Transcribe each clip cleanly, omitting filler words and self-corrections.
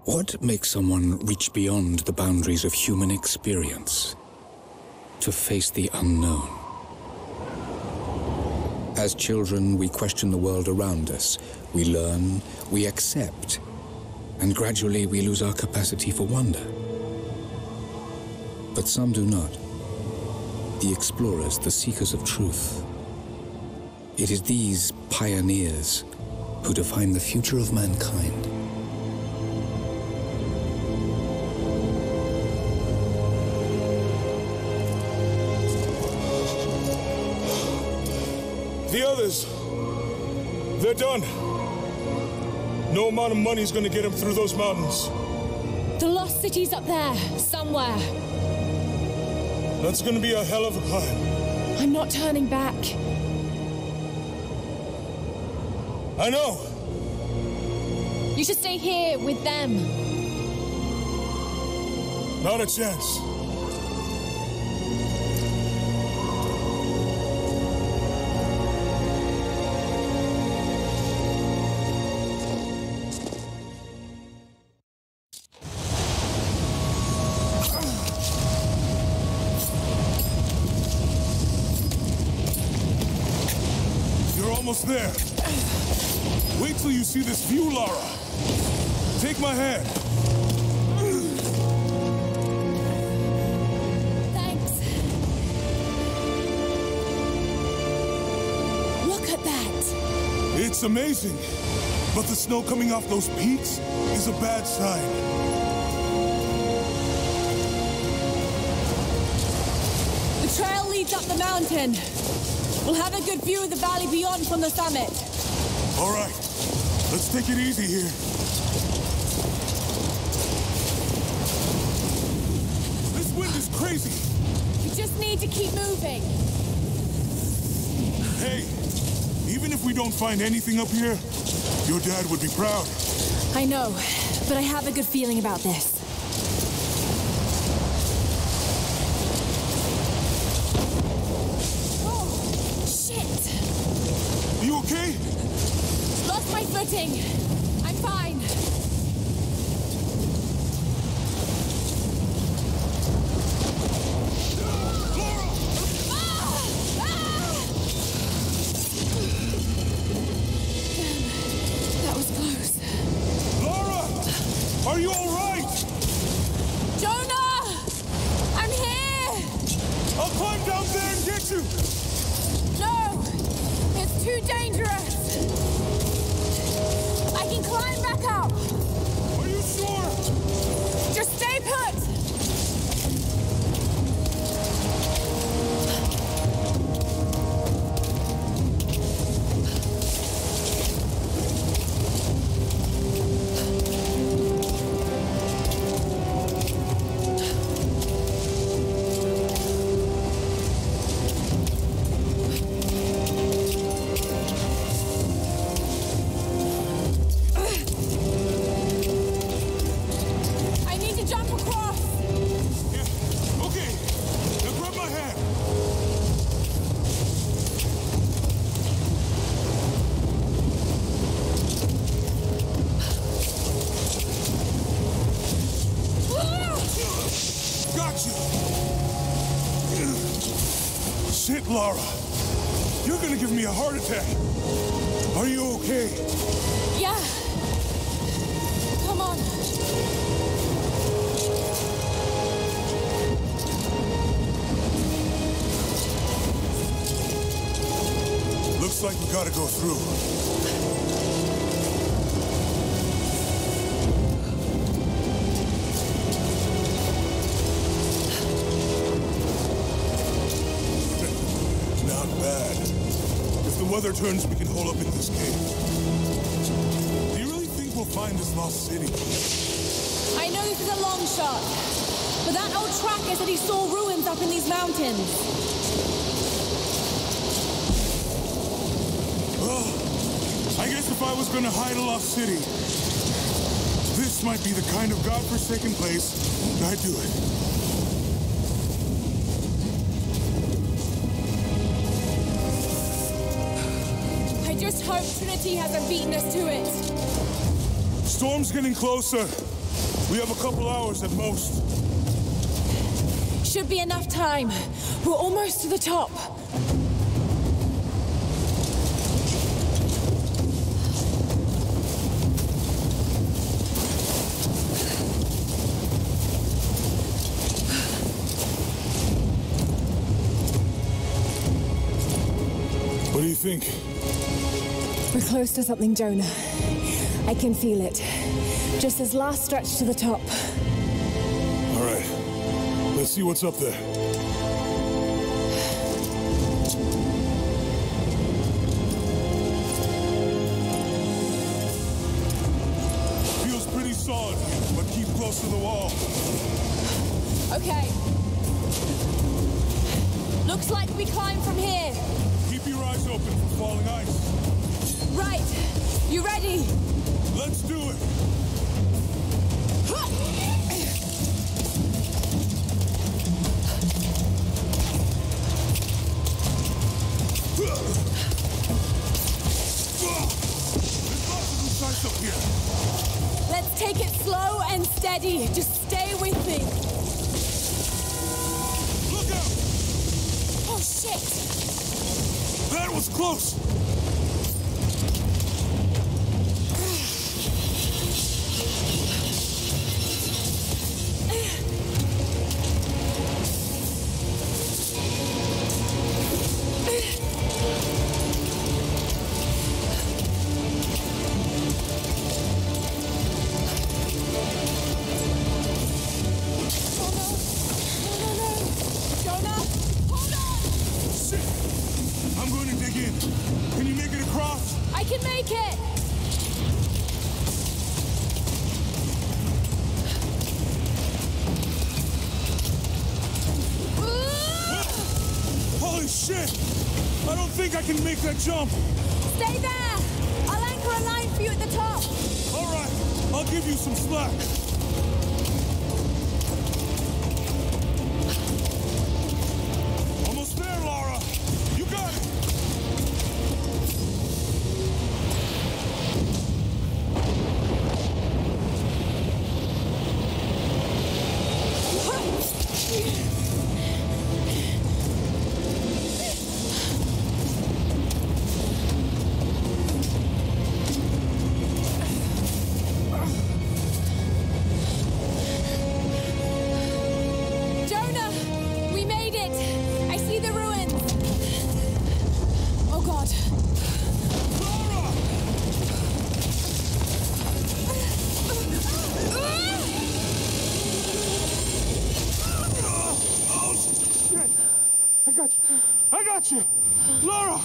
What makes someone reach beyond the boundaries of human experience to face the unknown? As children, we question the world around us. We learn, we accept, and gradually we lose our capacity for wonder. But some do not. The explorers, the seekers of truth. It is these pioneers who define the future of mankind. The others, they're done. No amount of money's gonna get them through those mountains. The lost city's up there, somewhere. That's gonna be a hell of a climb. I'm not turning back. I know. You should stay here with them. Not a chance. Almost there. Wait till you see this view, Lara. Take my hand. Thanks. Look at that. It's amazing. But the snow coming off those peaks is a bad sign. The trail leads up the mountain. We'll have a good view of the valley beyond from the summit. All right, let's take it easy here. This wind is crazy. You just need to keep moving. Hey, even if we don't find anything up here, your dad would be proud. I know, but I have a good feeling about this. You okay? Lost my footing. I'm fine. Lara! That was close. Lara! Are you all right? Jonah! I'm here! I'll climb down there and get you! No! It's too dangerous! I can climb back up! Are you sure? Just stay put! Shit, Lara. You're gonna give me a heart attack. Are you okay? Yeah. Come on. Looks like we gotta go through. Weather turns, we can hole up in this cave. Do you really think we'll find this lost city? I know this is a long shot, but that old tracker said he saw ruins up in these mountains. Well, I guess if I was gonna hide a lost city, this might be the kind of godforsaken place I'd do it. I just hope Trinity hasn't beaten us to it. Storm's getting closer. We have a couple hours at most. Should be enough time. We're almost to the top. What do you think? We're close to something, Jonah. I can feel it. Just this last stretch to the top. All right. Let's see what's up there. Feels pretty solid, but keep close to the wall. Okay. Looks like we climb from here. Keep your eyes open for falling ice. Right. You ready? Let's do it. Up here. Let's take it slow and steady. Just stay with me. Look out! Oh, shit! That was close! I don't think I can make that jump. Stay there. I'll anchor a line for you at the top. All right. I'll give you some slack. Almost there, Lara. You got it. I got you! Lara!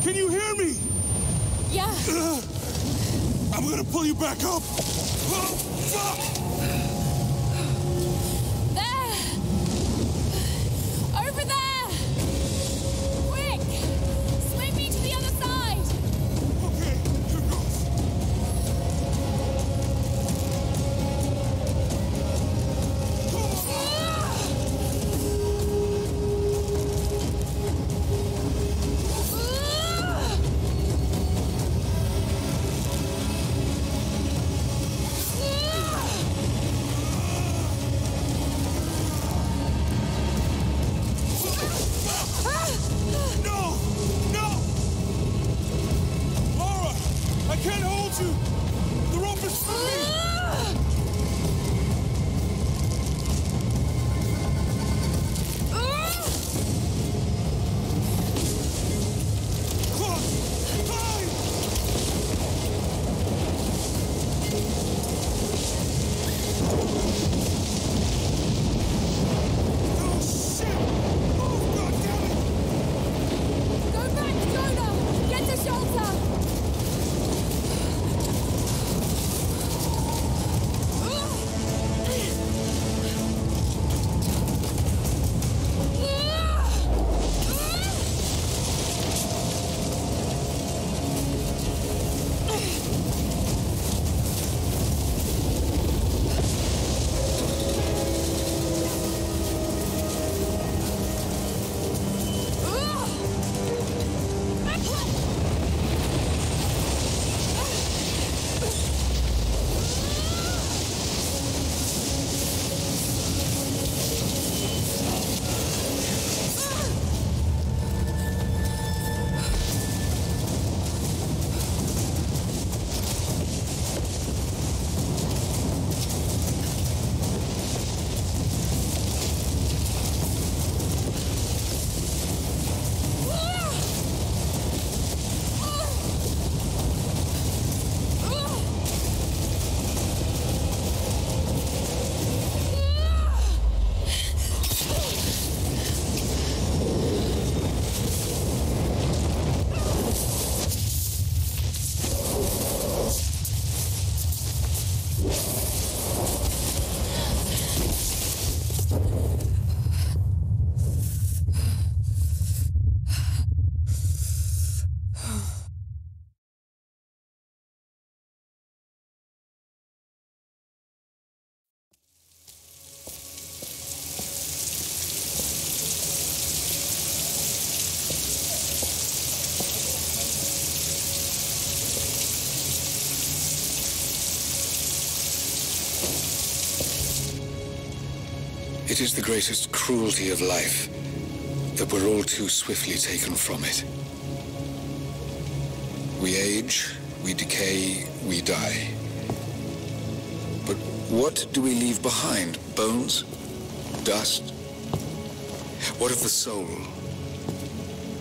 Can you hear me? Yeah. I'm gonna pull you back up. Oh, fuck! There! Over there! Quick! Swing me to the other side! Okay, here goes. It is the greatest cruelty of life that we're all too swiftly taken from it. We age, we decay, we die. But what do we leave behind? Bones? Dust? What of the soul?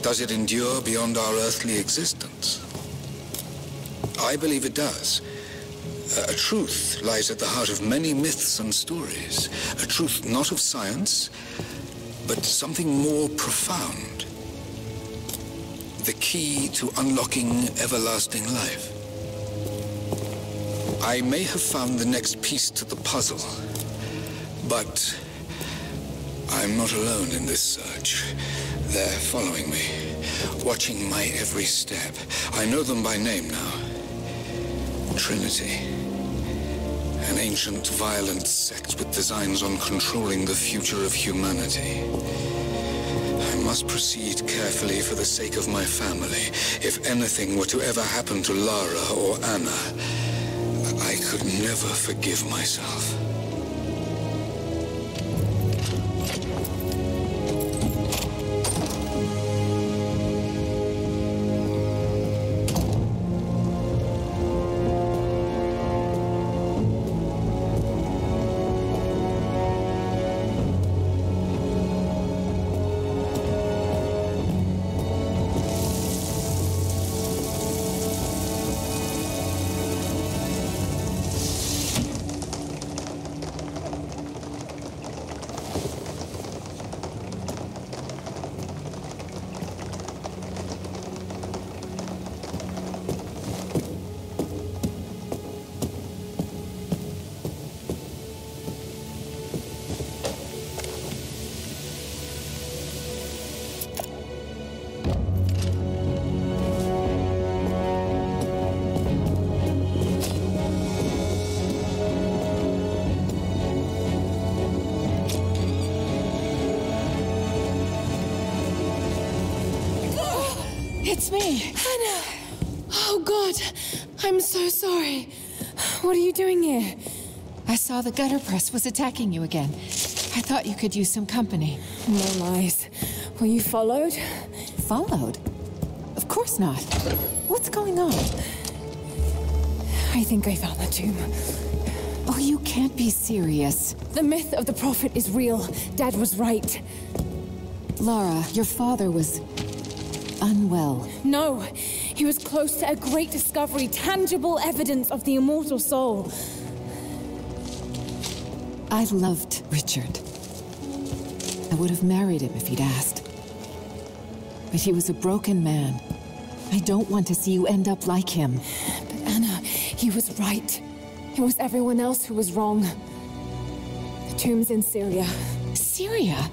Does it endure beyond our earthly existence? I believe it does. A truth lies at the heart of many myths and stories. A truth not of science, but something more profound. The key to unlocking everlasting life. I may have found the next piece to the puzzle, but I'm not alone in this search. They're following me, watching my every step. I know them by name now. Trinity. An ancient, violent sect with designs on controlling the future of humanity. I must proceed carefully for the sake of my family. If anything were to ever happen to Lara or Anna, I could never forgive myself. It's me. Anna! Oh, God. I'm so sorry. What are you doing here? I saw the gutter press was attacking you again. I thought you could use some company. No lies. Were you followed? Followed? Of course not. What's going on? I think I found the tomb. Oh, you can't be serious. The myth of the prophet is real. Dad was right. Lara, your father was unwell. No, he was close to a great discovery, tangible evidence of the immortal soul. I loved Richard. I would have married him if he'd asked. But he was a broken man. I don't want to see you end up like him. But Anna, he was right. It was everyone else who was wrong. The tomb's in Syria. Syria?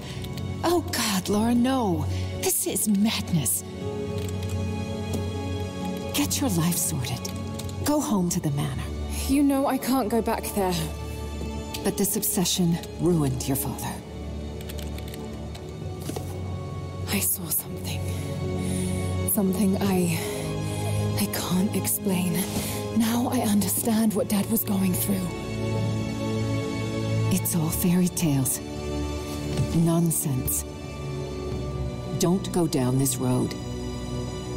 Oh God, Lara, no. This is madness. Get your life sorted. Go home to the manor. You know I can't go back there. But this obsession ruined your father. I saw something. Something I can't explain. Now I understand what Dad was going through. It's all fairy tales. Nonsense. Don't go down this road.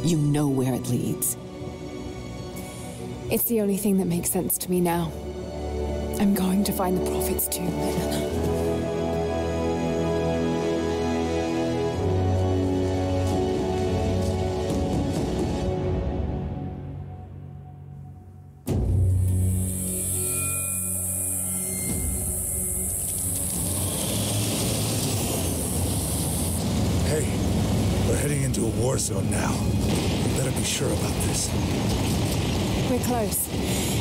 You know where it leads. It's the only thing that makes sense to me now. I'm going to find the prophet's tomb, Anna. Into a war zone now. You better be sure about this. We're close.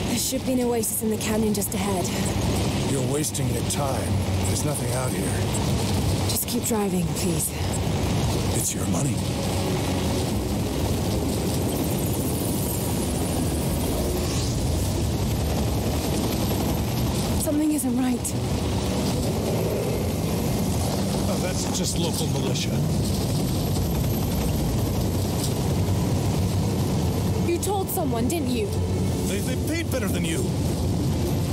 There should be an oasis in the canyon just ahead. You're wasting your time. There's nothing out here. Just keep driving, please. It's your money. Something isn't right. Oh, that's just local militia. You told someone, didn't you? They paid better than you.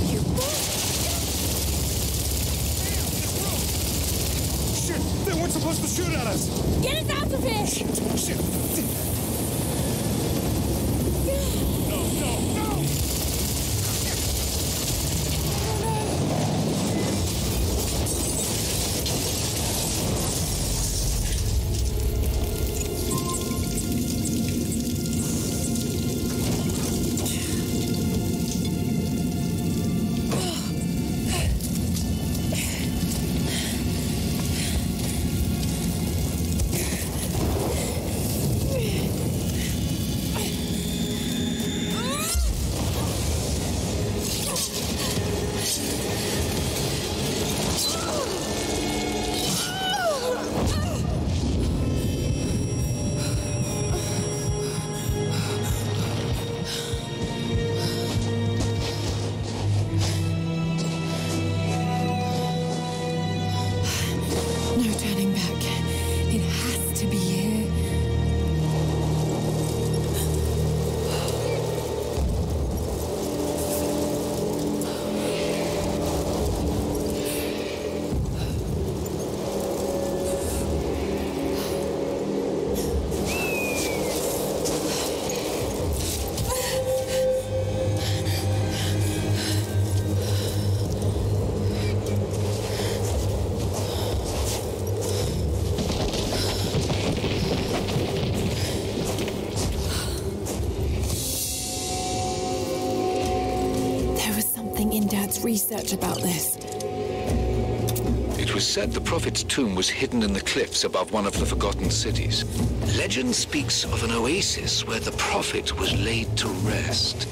You... weren't supposed to shoot at us! Get us out of here! Shit! No, no, no! Research about this. It was said the Prophet's tomb was hidden in the cliffs above one of the forgotten cities. Legend speaks of an oasis where the Prophet was laid to rest.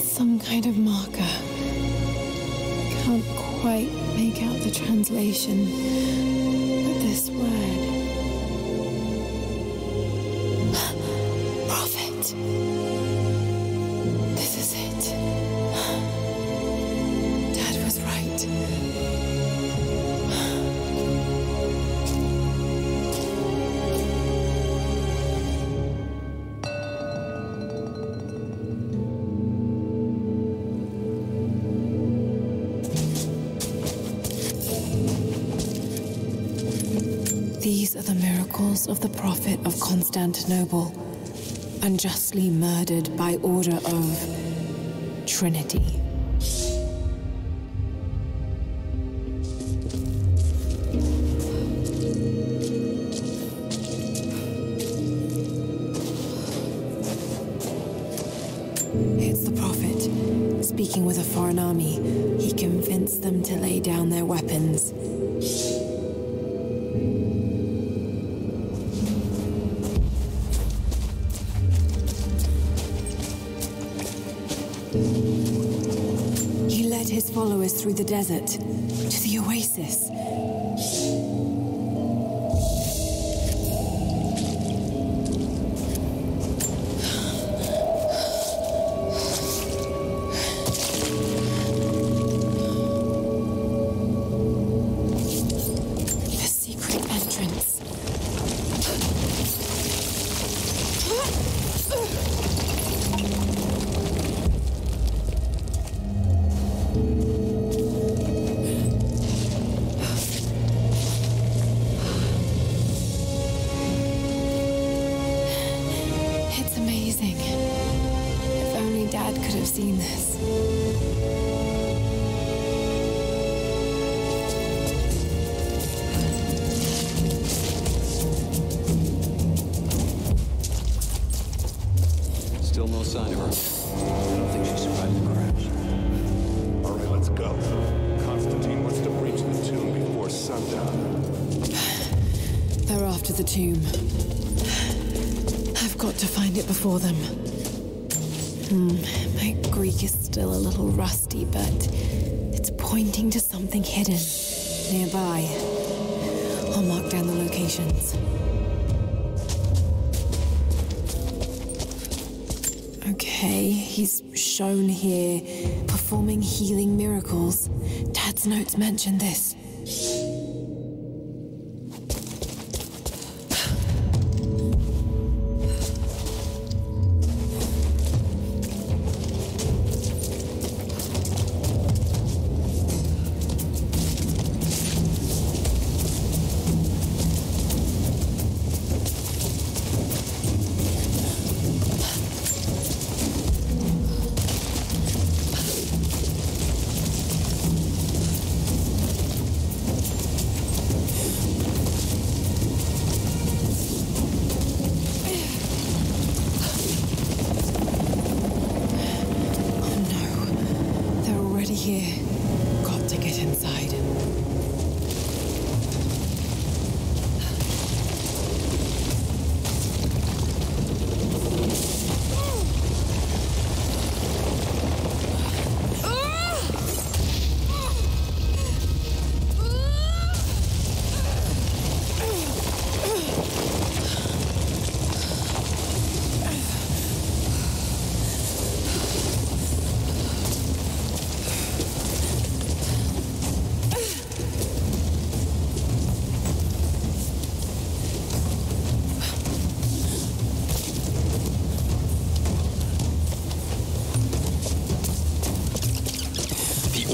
Some kind of marker. Can't quite make out the translation, but this word. Prophet. This is it. Dad was right. These are the miracles of the Prophet of Constantinople, unjustly murdered by order of Trinity. It's the Prophet, speaking with a foreign army. He convinced them to lay down their weapons. He led his followers through the desert to the oasis. The secret entrance. No sign of her. I don't think she survived the crash. All right, let's go. Constantine wants to breach the tomb before sundown. They're after the tomb. I've got to find it before them. My Greek is still a little rusty, but it's pointing to something hidden nearby. I'll mark down the locations. Okay, he's shown here performing healing miracles. Dad's notes mention this.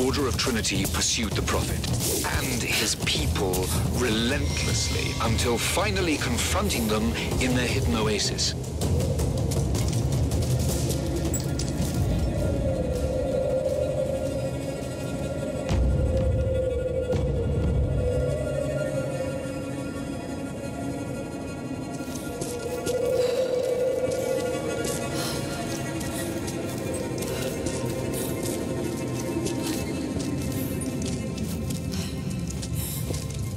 Order of Trinity pursued the Prophet and his people relentlessly until finally confronting them in their hidden oasis.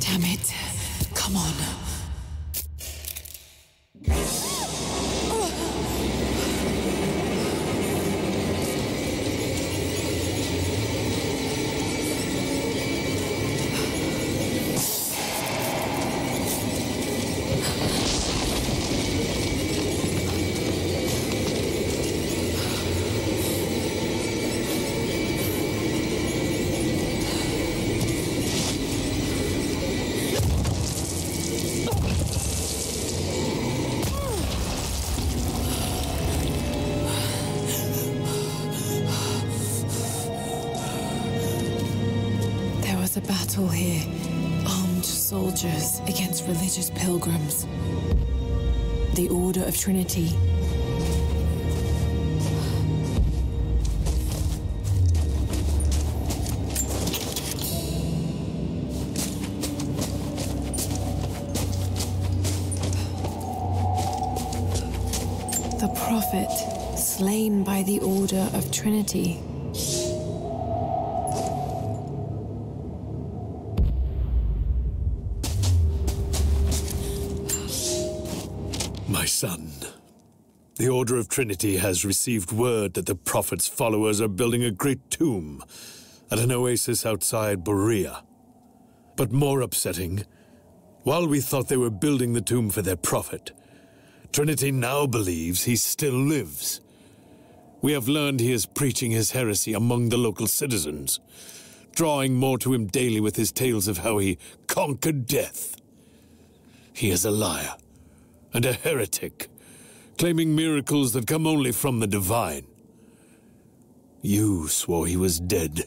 Damn it. Come on. A battle here. Armed soldiers against religious pilgrims. The Order of Trinity. The Prophet, slain by the Order of Trinity. My son, the Order of Trinity has received word that the Prophet's followers are building a great tomb at an oasis outside Berea. But more upsetting, while we thought they were building the tomb for their Prophet, Trinity now believes he still lives. We have learned he is preaching his heresy among the local citizens, drawing more to him daily with his tales of how he conquered death. He is a liar and a heretic, claiming miracles that come only from the divine. You swore he was dead.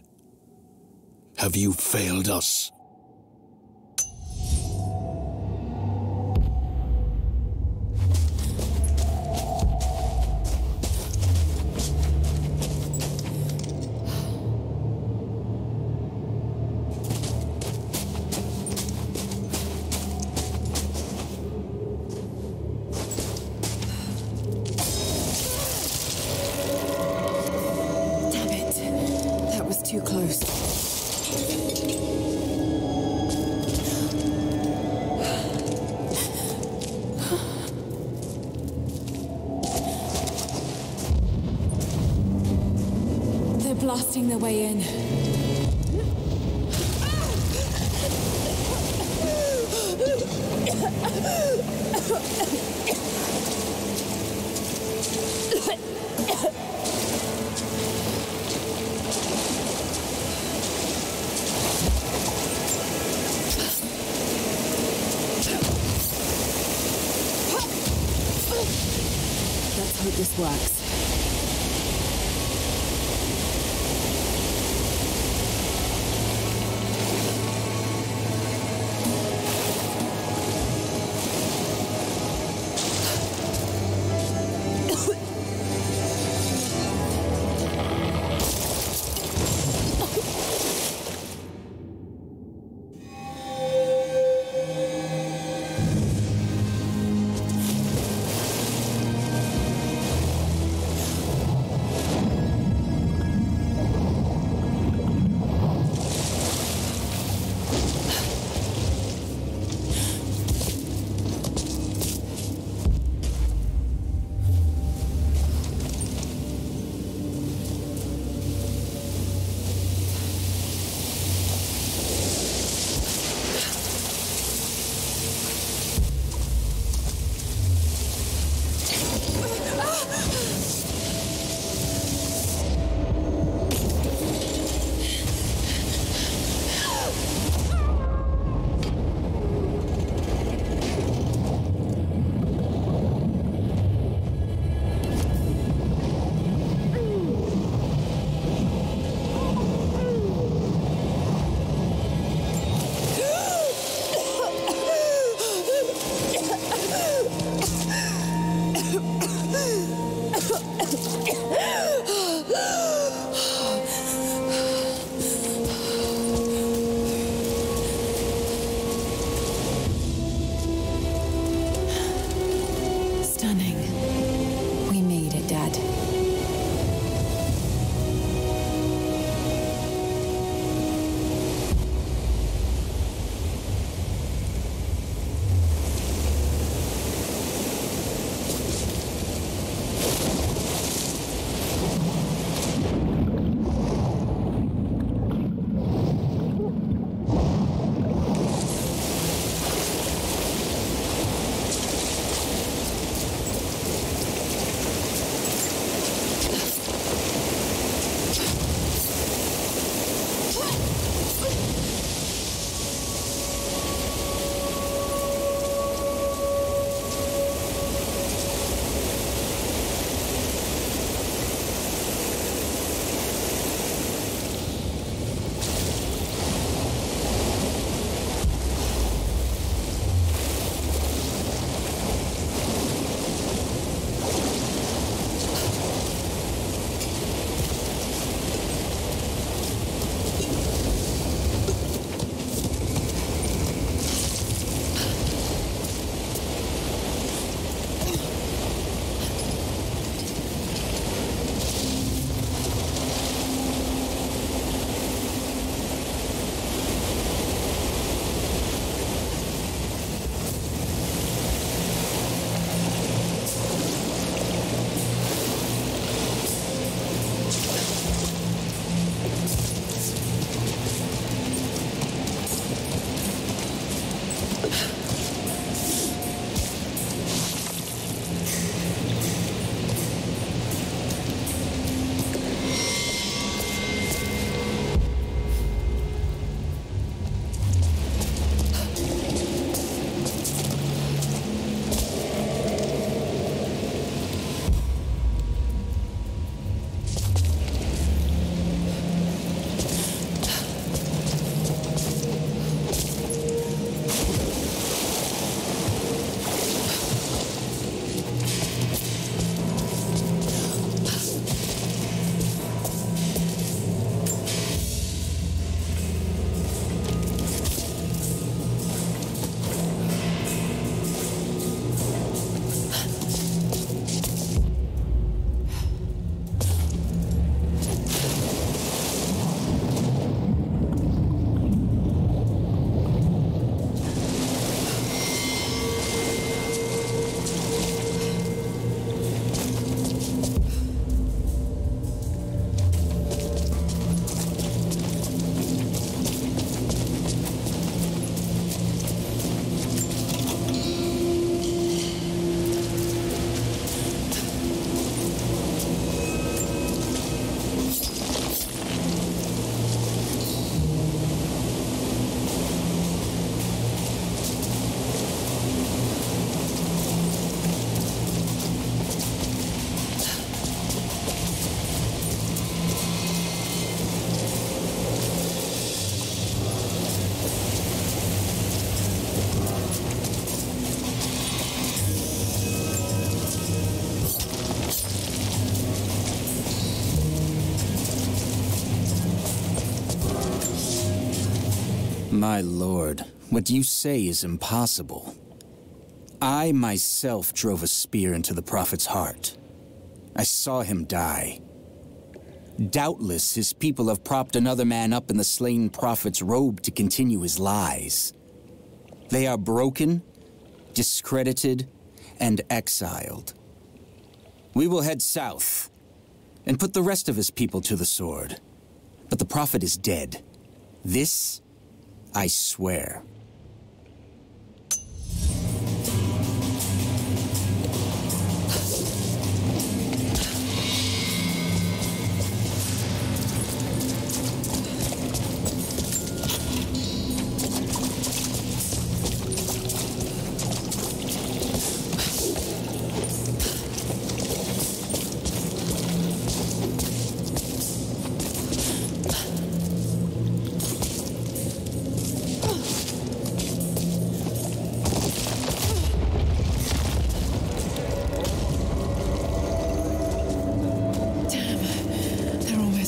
Have you failed us? forcing their way in. Let's hope this works. My lord, what you say is impossible. I myself drove a spear into the prophet's heart. I saw him die. Doubtless his people have propped another man up in the slain prophet's robe to continue his lies. They are broken, discredited, and exiled. We will head south and put the rest of his people to the sword. But the prophet is dead. This, I swear.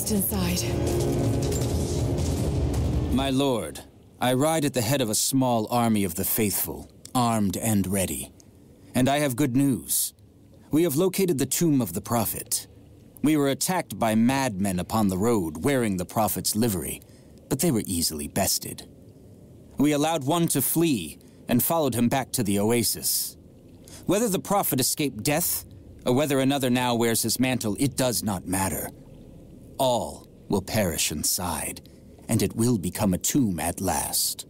Inside. My lord, I ride at the head of a small army of the faithful, armed and ready. And I have good news. We have located the tomb of the prophet. We were attacked by madmen upon the road wearing the prophet's livery, but they were easily bested. We allowed one to flee and followed him back to the oasis. Whether the prophet escaped death, or whether another now wears his mantle, it does not matter. All will perish inside, and it will become a tomb at last.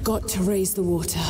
Got to raise the water.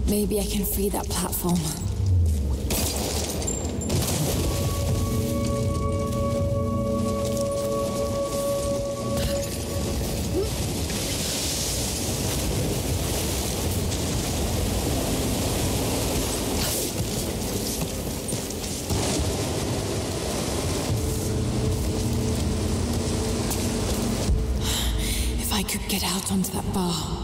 Maybe I can free that platform. If I could get out onto that bar.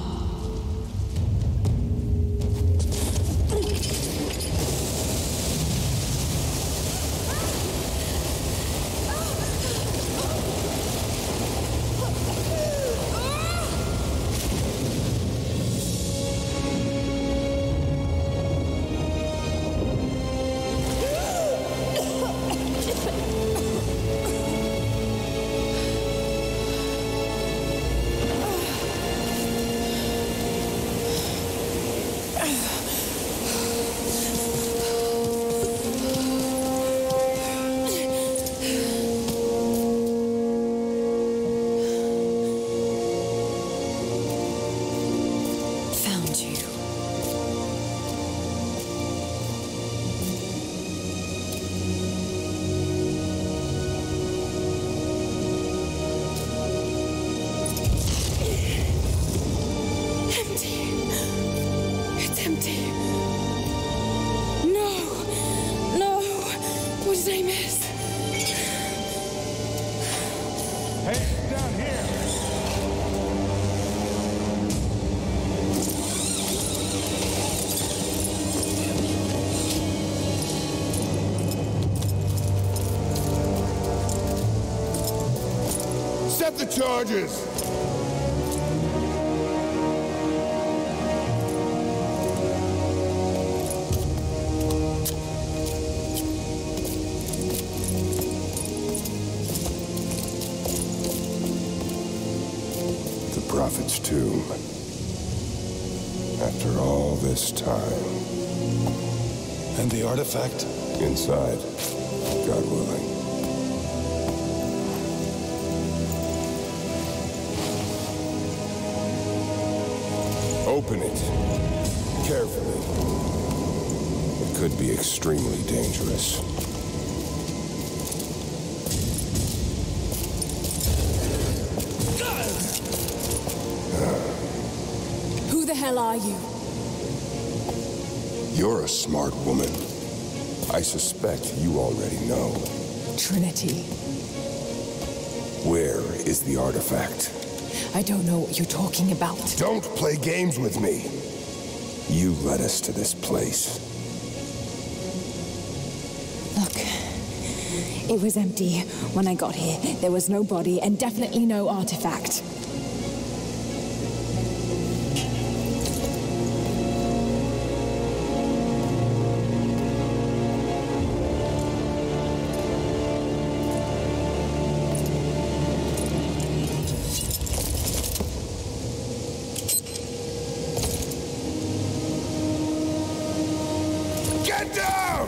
got the charges! The Prophet's tomb. After all this time. And the artifact? Inside, God willing. Open it. Carefully. It could be extremely dangerous. Who the hell are you? You're a smart woman. I suspect you already know. Trinity. Where is the artifact? I don't know what you're talking about. Don't play games with me. You led us to this place. Look, it was empty when I got here. There was no body and definitely no artifact. Get down!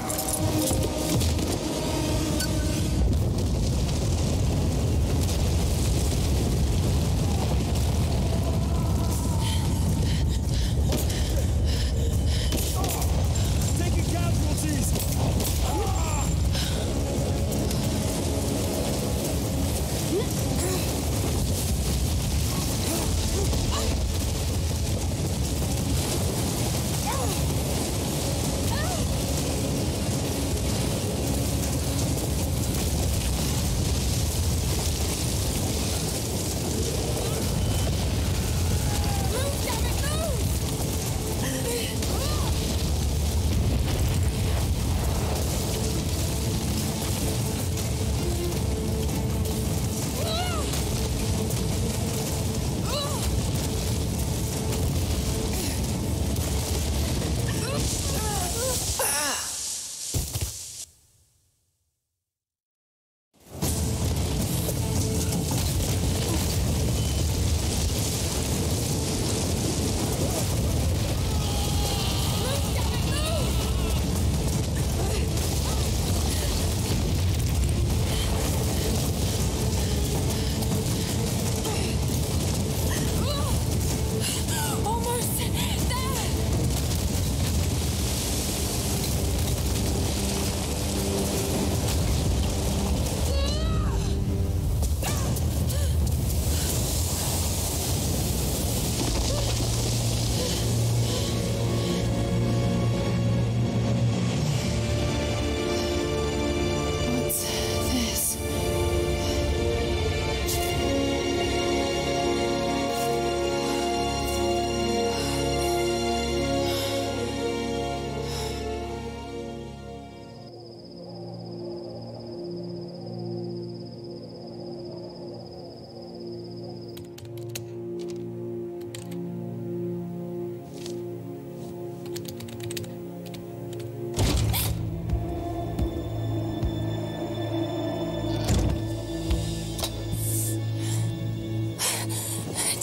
Taking casualties!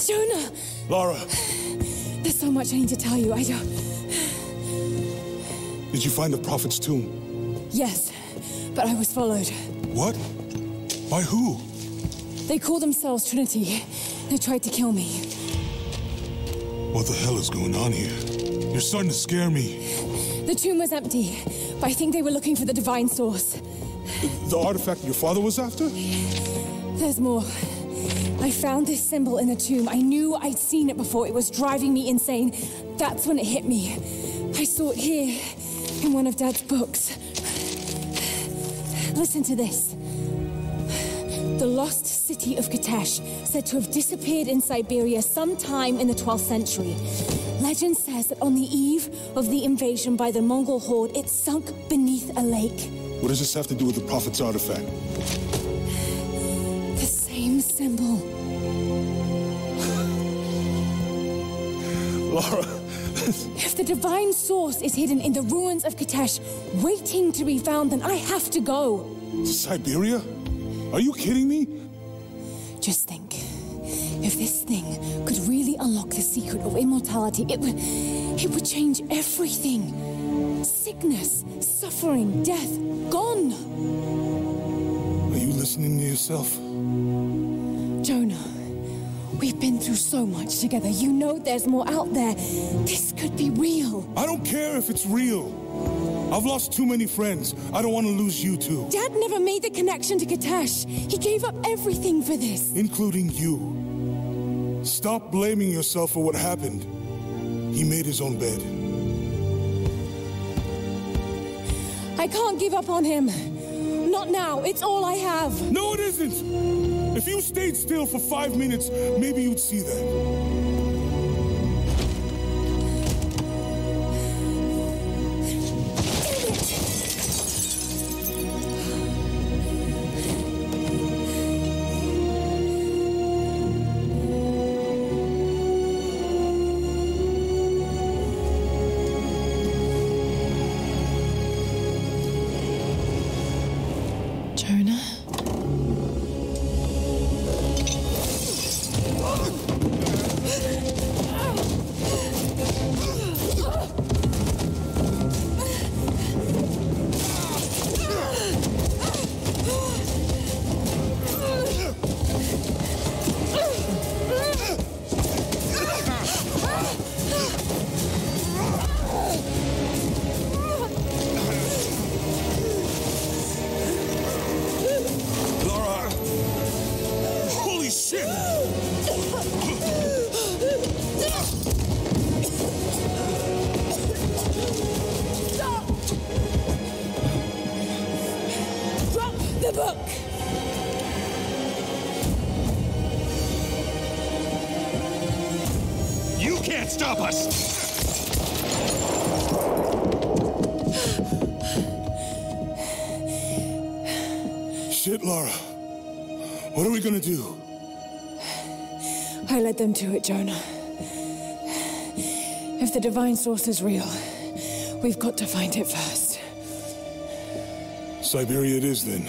Jonah! Lara, There's so much I need to tell you. I don't... did you find the Prophet's tomb? Yes, but I was followed. What? By who? They call themselves Trinity. They tried to kill me. What the hell is going on here? You're starting to scare me. The tomb was empty, but I think they were looking for the divine source. The artifact your father was after? There's more. I found this symbol in the tomb. I knew I'd seen it before. It was driving me insane. That's when it hit me. I saw it here, in one of Dad's books. Listen to this. The lost city of Katesh, said to have disappeared in Siberia sometime in the 12th century. Legend says that on the eve of the invasion by the Mongol horde, it sunk beneath a lake. What does this have to do with the Prophet's artifact? The same symbol. Lara... If the divine source is hidden in the ruins of Katesh, waiting to be found, then I have to go. Siberia? Are you kidding me? Just think. If this thing could really unlock the secret of immortality, it would change everything. Sickness, suffering, death, gone. Are you listening to yourself? Jonah, we've been through so much together. You know there's more out there. This could be real. I don't care if it's real. I've lost too many friends. I don't want to lose you too. Dad never made the connection to Katesh. He gave up everything for this. Including you. Stop blaming yourself for what happened. He made his own bed. I can't give up on him. Not now. It's all I have. No, it isn't. If you stayed still for 5 minutes, maybe you'd see that. Stop us! Shit, Lara. What are we gonna do? I led them to it, Jonah. If the divine source is real, we've got to find it first. Siberia it is, then.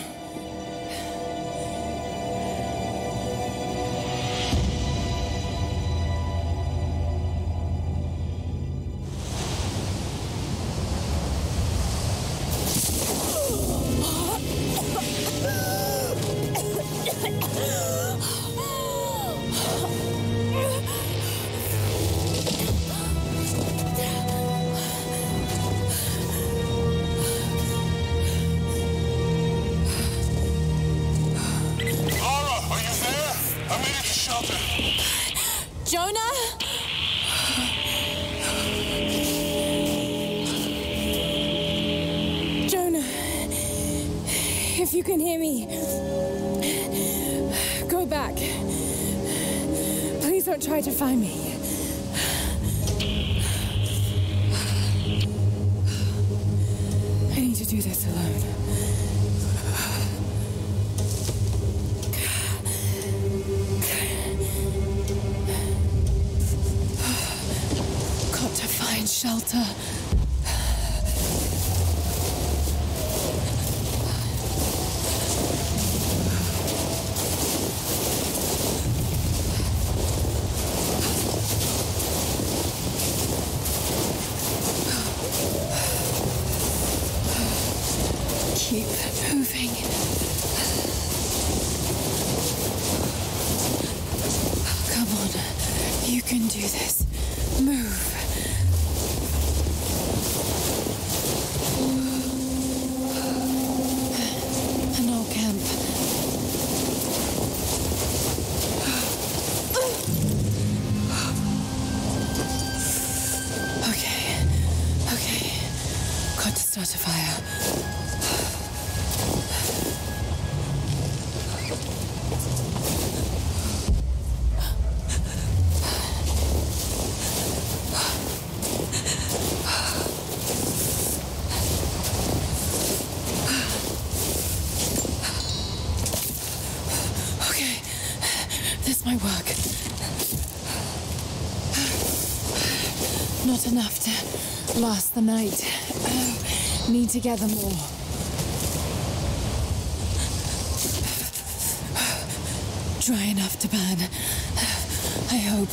If you can hear me, go back. Please don't try to find me. I need to do this alone. Got to find shelter. Keep moving. Come on, you can do this. Move. An old camp. Okay. Got to start a fire. Not enough to last the night. Need to gather more. Dry enough to burn. I hope.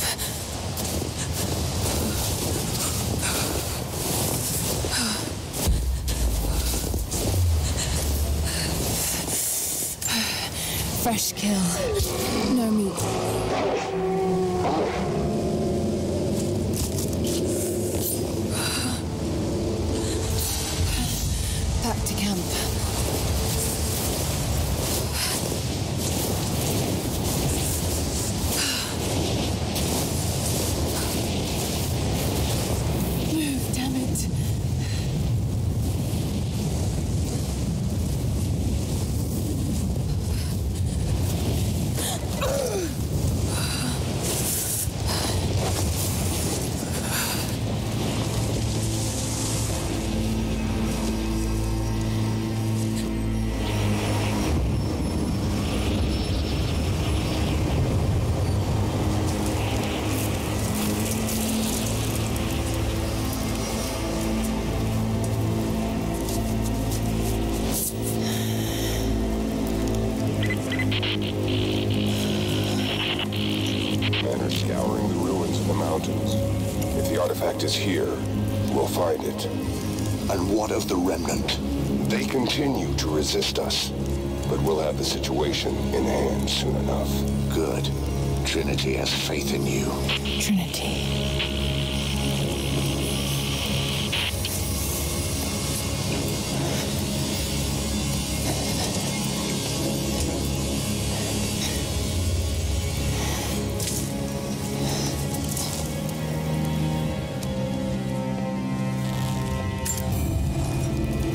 Fresh kill. No meat. Back to camp. Move, damn it. Scouring the ruins of the mountains. If the artifact is here, we'll find it. And what of the remnant? They continue to resist us, but we'll have the situation in hand soon enough. Good. Trinity has faith in you. Trinity.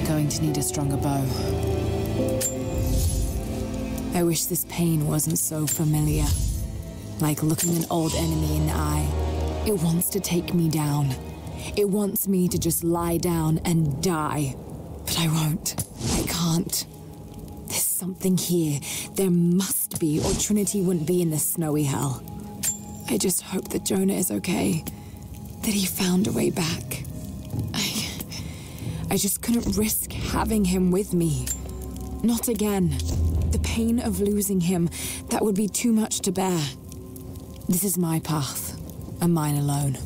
Going to need a stronger bow. I wish this pain wasn't so familiar. Like looking an old enemy in the eye. It wants to take me down. It wants me to just lie down and die. But I won't. I can't. There's something here. There must be, or Trinity wouldn't be in this snowy hell. I just hope that Jonah is okay. That he found a way back. I just couldn't risk having him with me. Not again. The pain of losing him, that would be too much to bear. This is my path, and mine alone.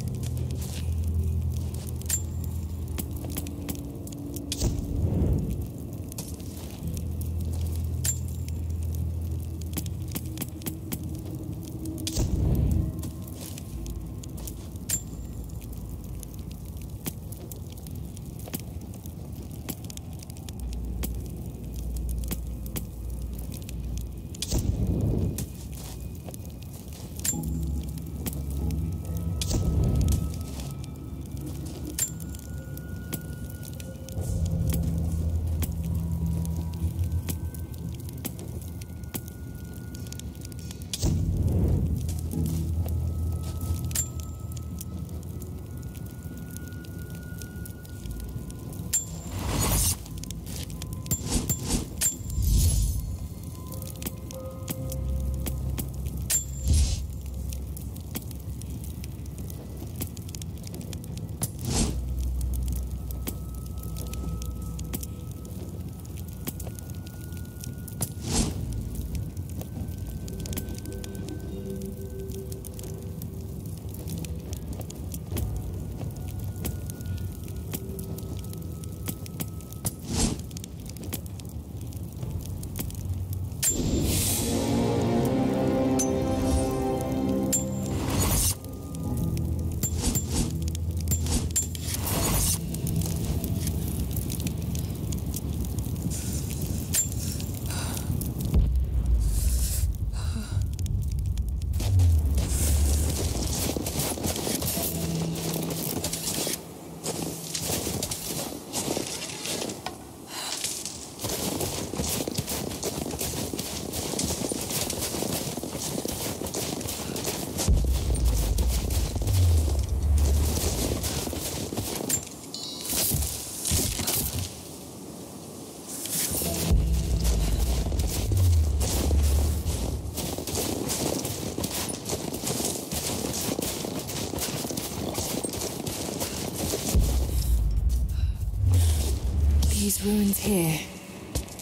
These ruins here.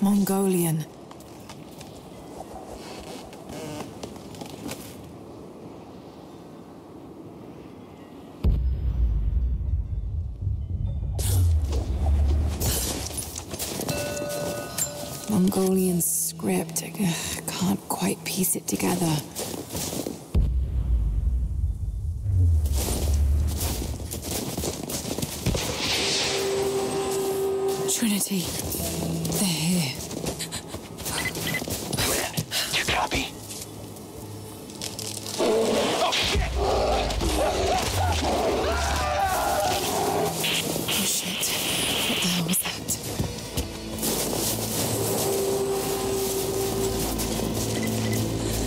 Mongolian. Mongolian script. I can't quite piece it together. Trinity. They're here. You copy? Oh, shit! Oh, shit. What the hell was that?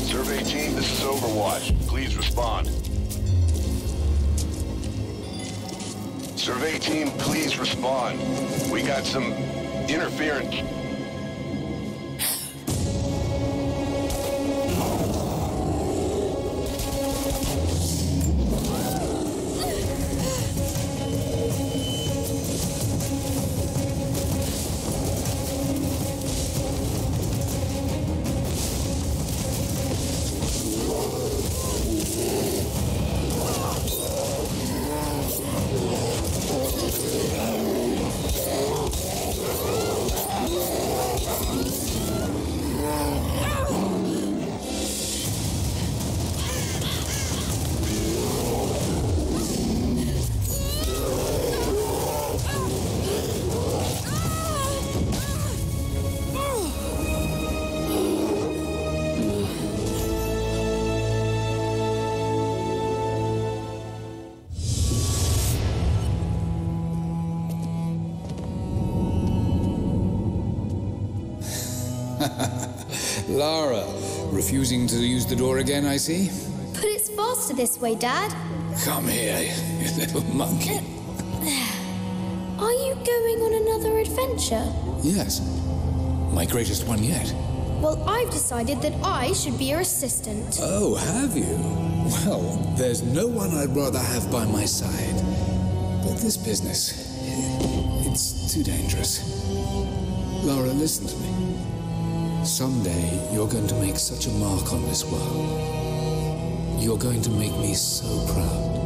Survey team, this is Overwatch. Please respond. Survey team, please respond. We got some interference. Lara, refusing to use the door again, I see? But it's faster this way, Dad. Come here, you little monkey. Are you going on another adventure? Yes, my greatest one yet. Well, I've decided that I should be your assistant. Oh, have you? Well, there's no one I'd rather have by my side. But this business, it's too dangerous. Lara, listen to me. Someday, you're going to make such a mark on this world. You're going to make me so proud.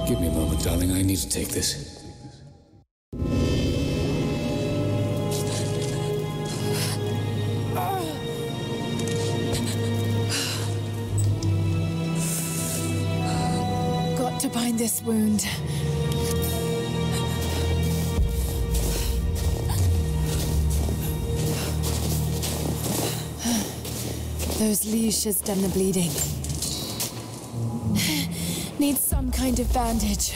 Give me a moment, darling. I need to take this. Got to bind this wound. Those leaves should stem the bleeding. Need some kind of bandage.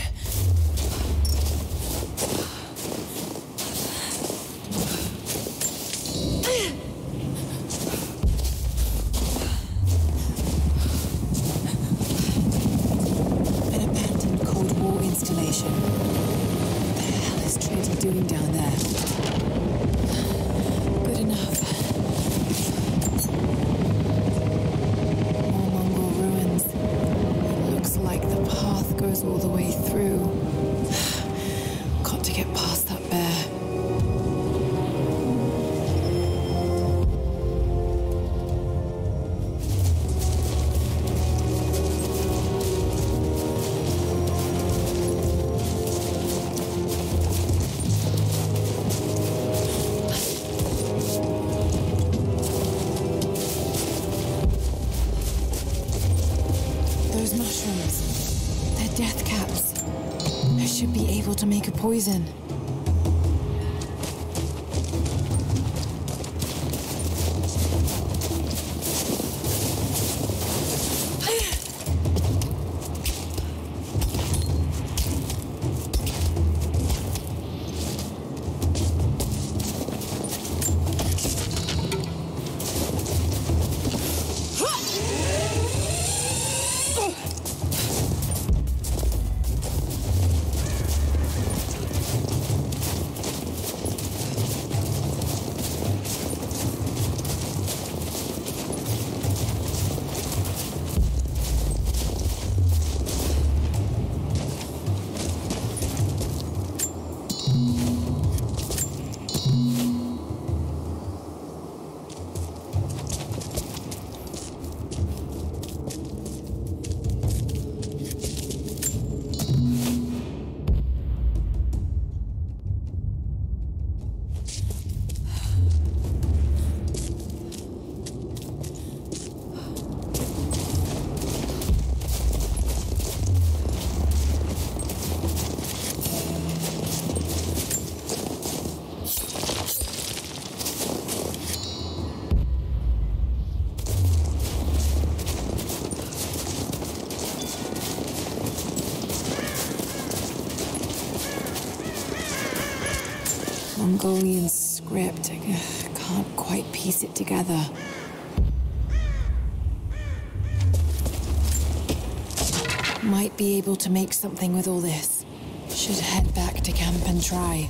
An abandoned Cold War installation. What the hell is Trinity doing down there? Good enough. Goes all the way through. Got to get past that bear. Those mushrooms. Death caps. I should be able to make a poison. Mongolian script. I can't quite piece it together. Might be able to make something with all this. Should head back to camp and try.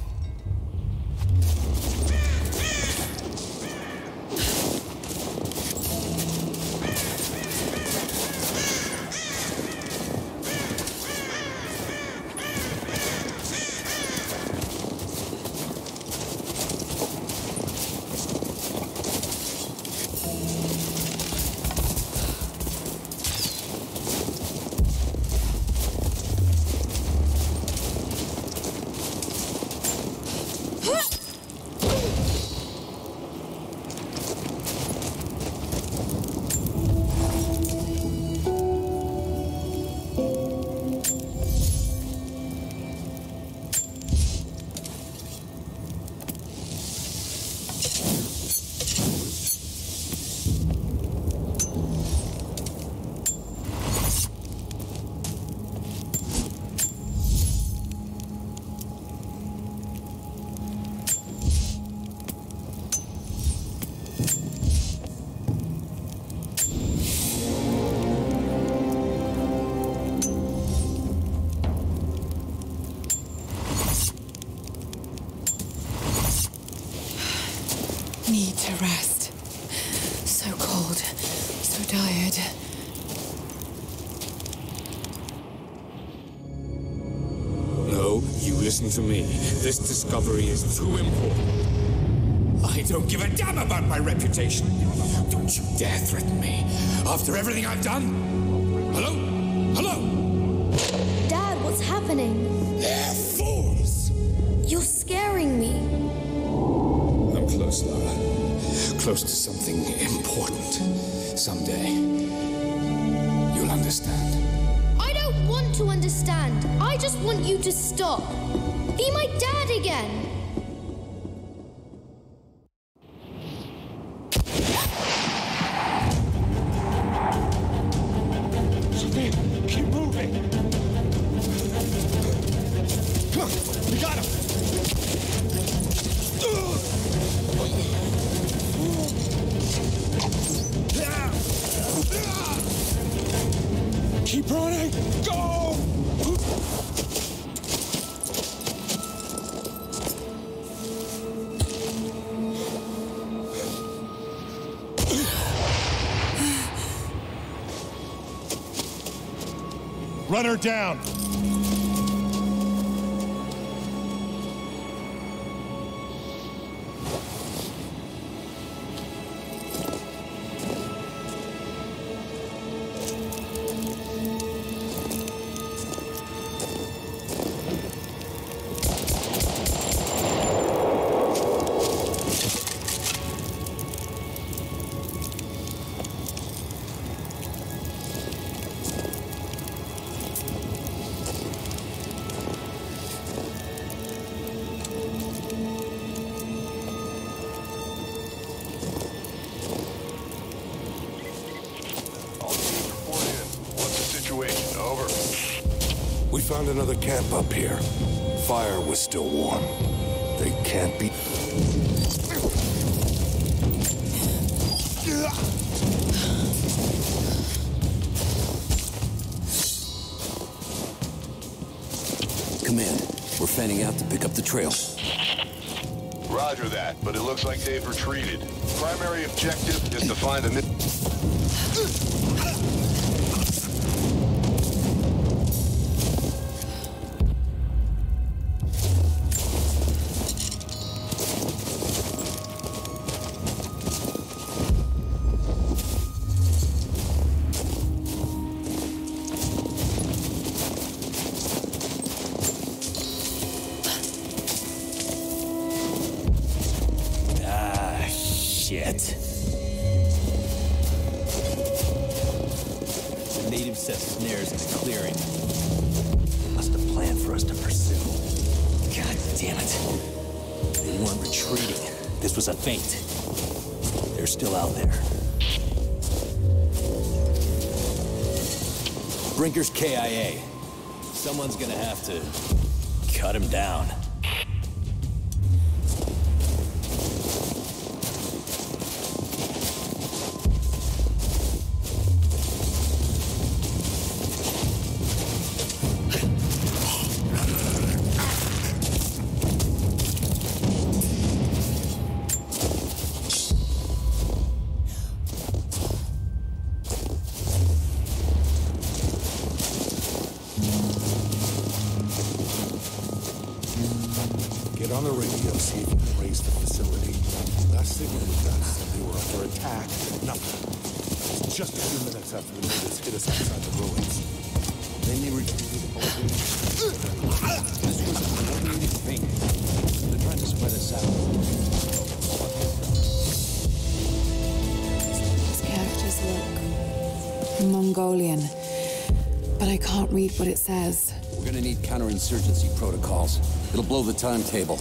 Need to rest. So cold, so tired. No, you listen to me. This discovery is too important. I don't give a damn about my reputation. Don't you dare threaten me. After everything I've done. Hello? Hello? Dad, what's happening? They're fools! You're scaring me. I'm close, Lara. Close to something important. Someday, you'll understand. I don't want to understand. I just want you to stop. Be my dad again. Sophia, keep moving. Come on, we got him. Keep running! Go! Run her down! We found another camp up here. Fire was still warm. They can't be... Command, we're fanning out to pick up the trail. Roger that, but it looks like they've retreated. Primary objective is to find a... The natives set snares in the clearing. They must have planned for us to pursue. God damn it. They weren't retreating. This was a feint. They're still out there. Brinker's KIA. Someone's gonna have to cut him down. Get on the radio, see if you can raise the facility. Last signal we got said they were under attack. Nothing. It's just a few minutes after the natives hit us outside the ruins. Then they retreated over. This was a coordinated thing. They're trying to spread us out. These characters look Mongolian, but I can't read what it says. We're gonna need counterinsurgency protocols. It'll blow the timetable.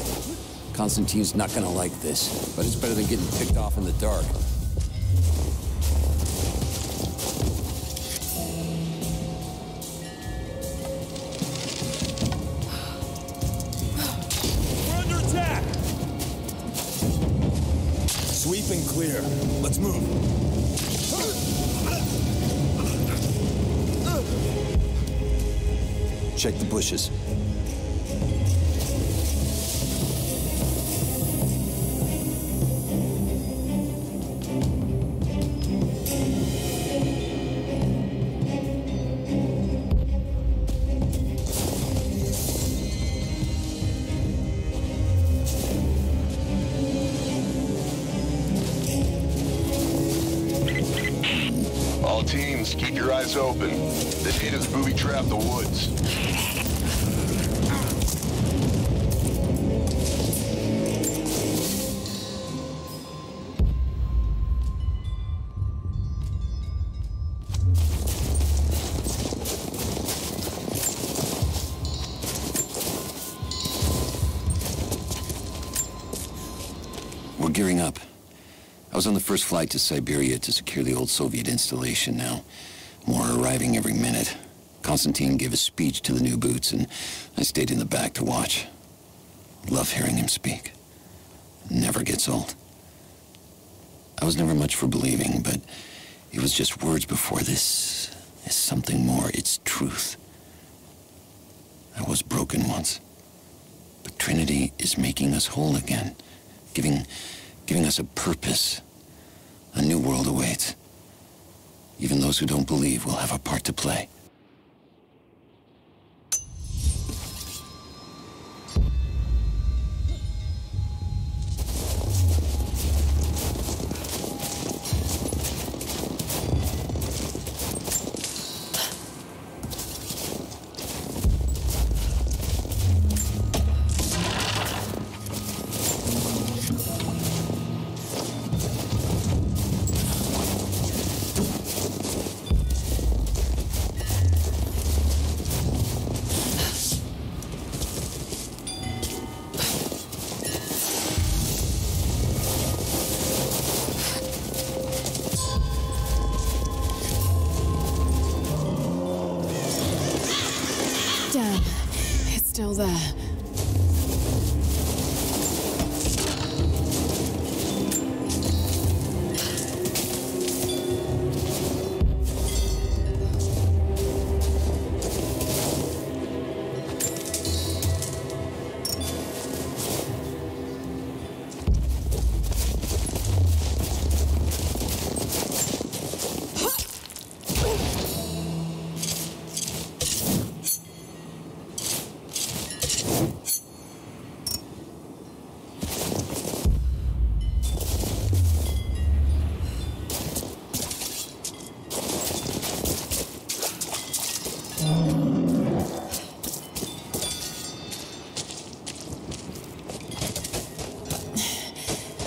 Constantine's not gonna like this, but it's better than getting picked off in the dark. We're under attack! Sweep and clear. Let's move. Check the bushes. All teams, keep your eyes open. The natives booby-trap the woods. We're gearing up. I was on the first flight to Siberia to secure the old Soviet installation now. More are arriving every minute. Constantine gave a speech to the new boots, and I stayed in the back to watch. Love hearing him speak. Never gets old. I was never much for believing, but it was just words before. This is something more. It's truth. I was broken once, but Trinity is making us whole again. Giving us a purpose. A new world awaits. Even those who don't believe will have a part to play. Damn, it's still there.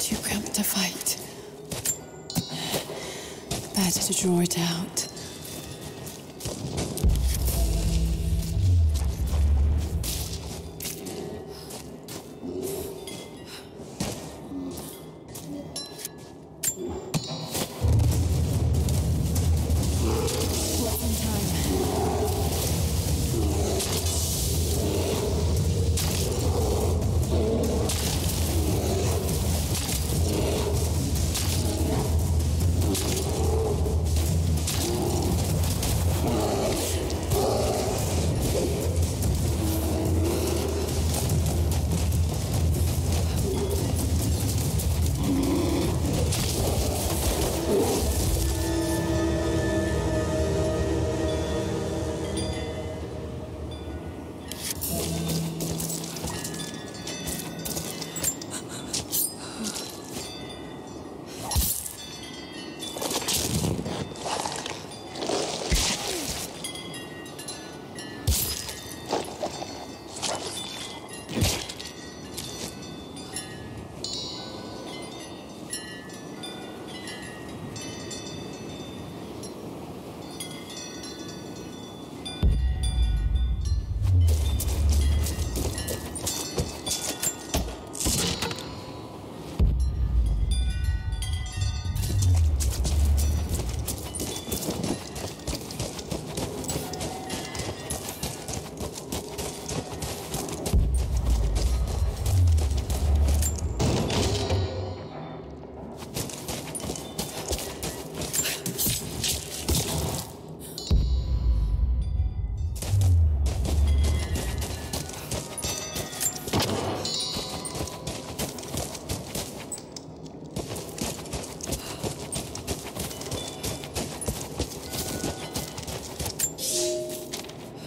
Too cramped to fight. Better to draw it out.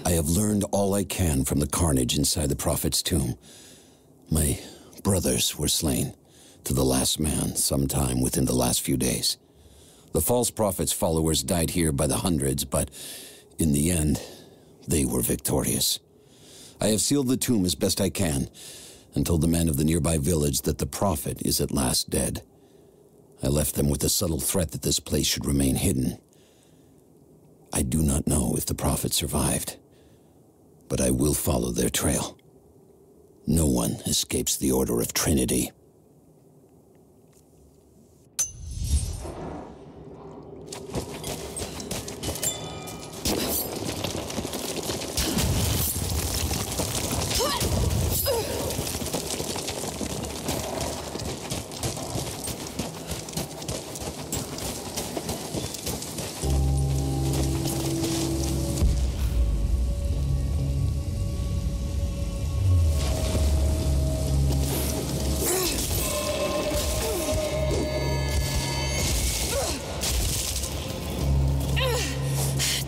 I have learned all I can from the carnage inside the Prophet's tomb. My brothers were slain, to the last man, sometime within the last few days. The false Prophet's followers died here by the hundreds, but in the end, they were victorious. I have sealed the tomb as best I can, and told the men of the nearby village that the Prophet is at last dead. I left them with the subtle threat that this place should remain hidden. I do not know if the Prophet survived, but I will follow their trail. No one escapes the Order of Trinity.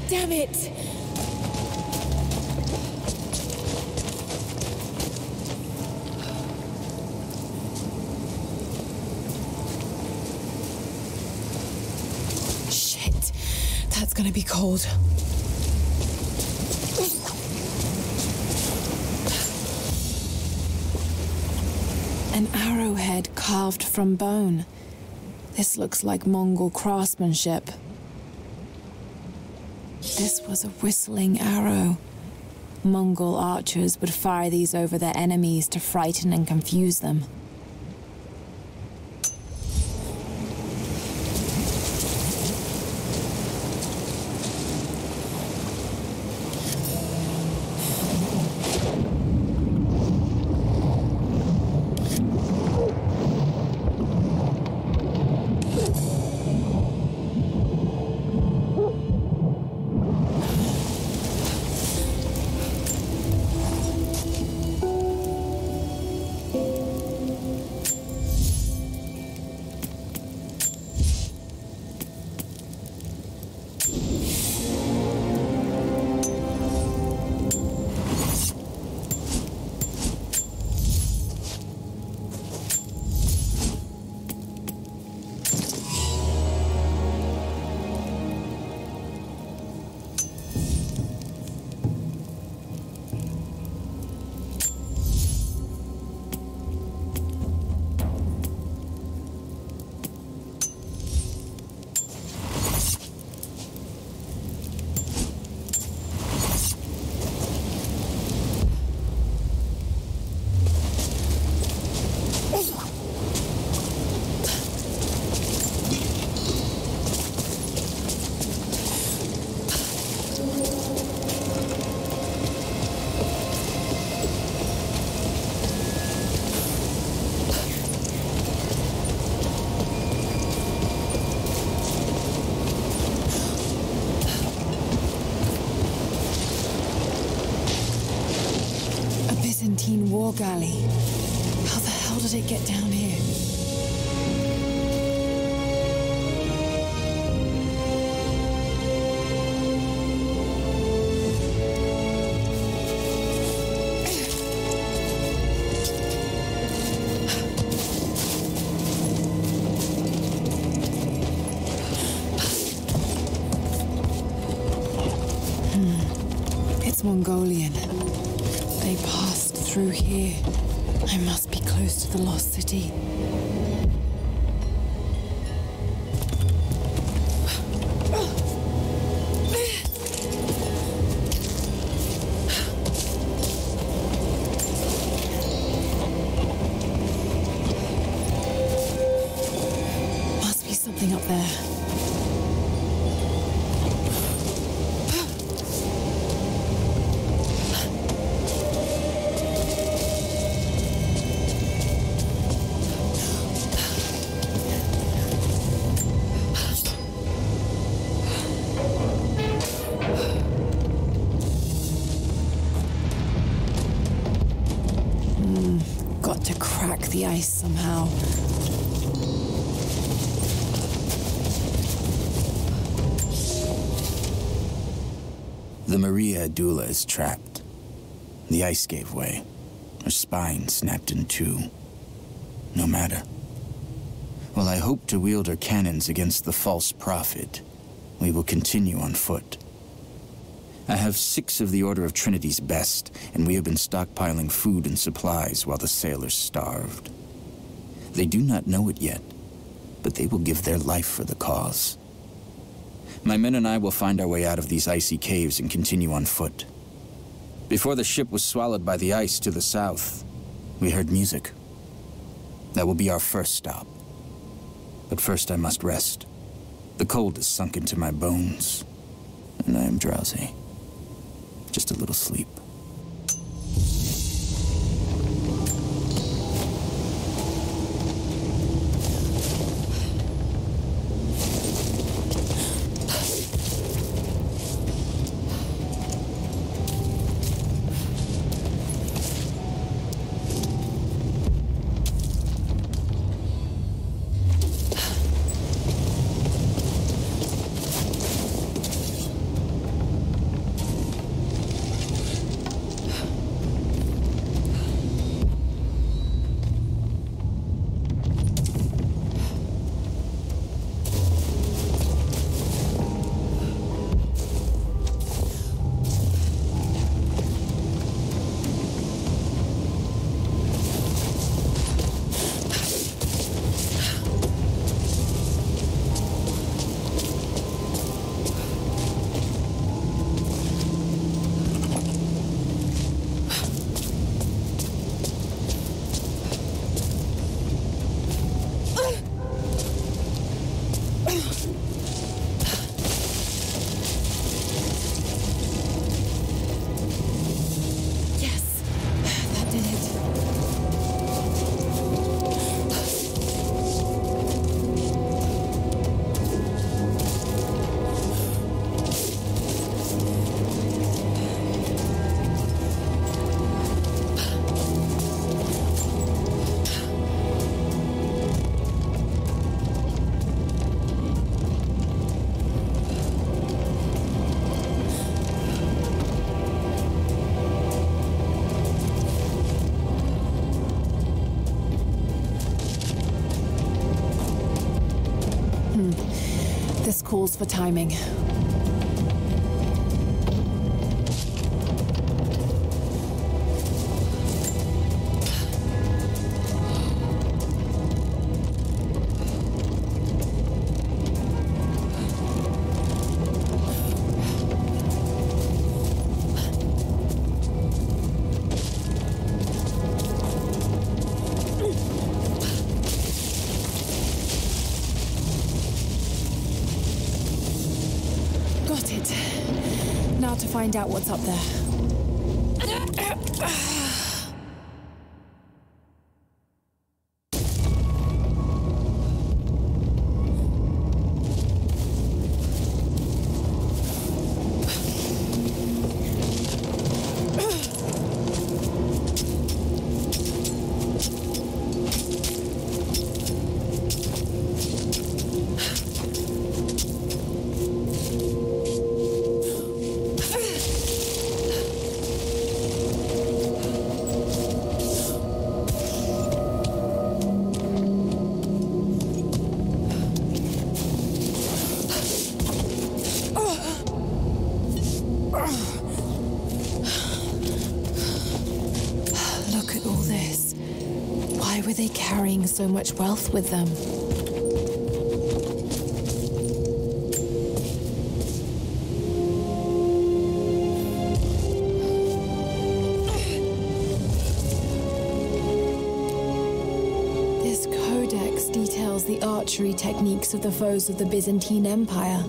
Damn it! Shit. That's gonna be cold. An arrowhead carved from bone. This looks like Mongol craftsmanship. This was a whistling arrow. Mongol archers would fire these over their enemies to frighten and confuse them. War galley. How the hell did it get down here? It's Mongolian. They passed through here. I must be close to the lost city. Must be something up there. Got to crack the ice somehow. The Maria Adula is trapped. The ice gave way. Her spine snapped in two. No matter. While I hope to wield her cannons against the false prophet, we will continue on foot. I have 6 of the Order of Trinity's best, and we have been stockpiling food and supplies while the sailors starved. They do not know it yet, but they will give their life for the cause. My men and I will find our way out of these icy caves and continue on foot. Before the ship was swallowed by the ice to the south, we heard music. That will be our first stop. But first I must rest. The cold has sunk into my bones, and I am drowsy. Just a little sleep. This calls for timing. Now to find out what's up there. Why were they carrying so much wealth with them? This codex details the archery techniques of the foes of the Byzantine Empire.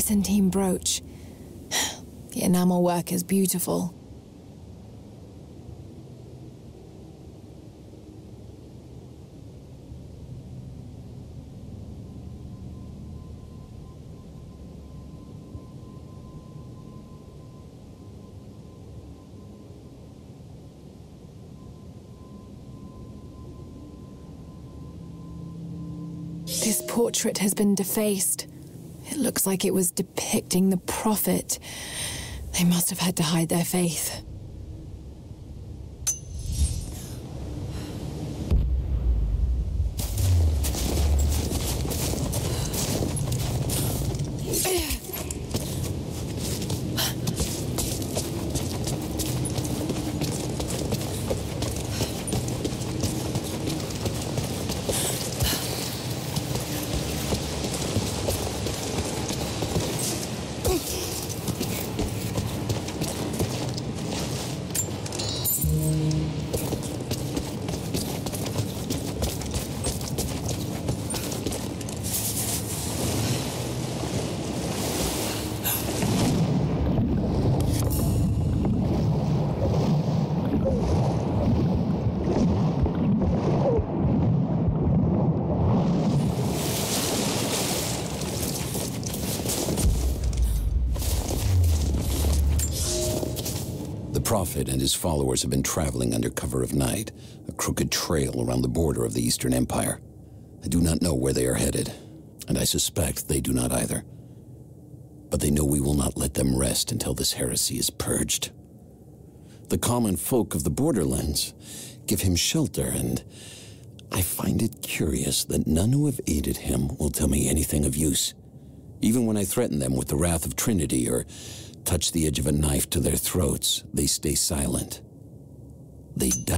Byzantine brooch. The enamel work is beautiful. This portrait has been defaced. It looks like it was depicting the Prophet. They must have had to hide their faith. The Prophet and his followers have been traveling under cover of night, a crooked trail around the border of the Eastern Empire. I do not know where they are headed, and I suspect they do not either. But they know we will not let them rest until this heresy is purged. The common folk of the borderlands give him shelter, and I find it curious that none who have aided him will tell me anything of use. Even when I threaten them with the wrath of Trinity or touch the edge of a knife to their throats, they stay silent. They die.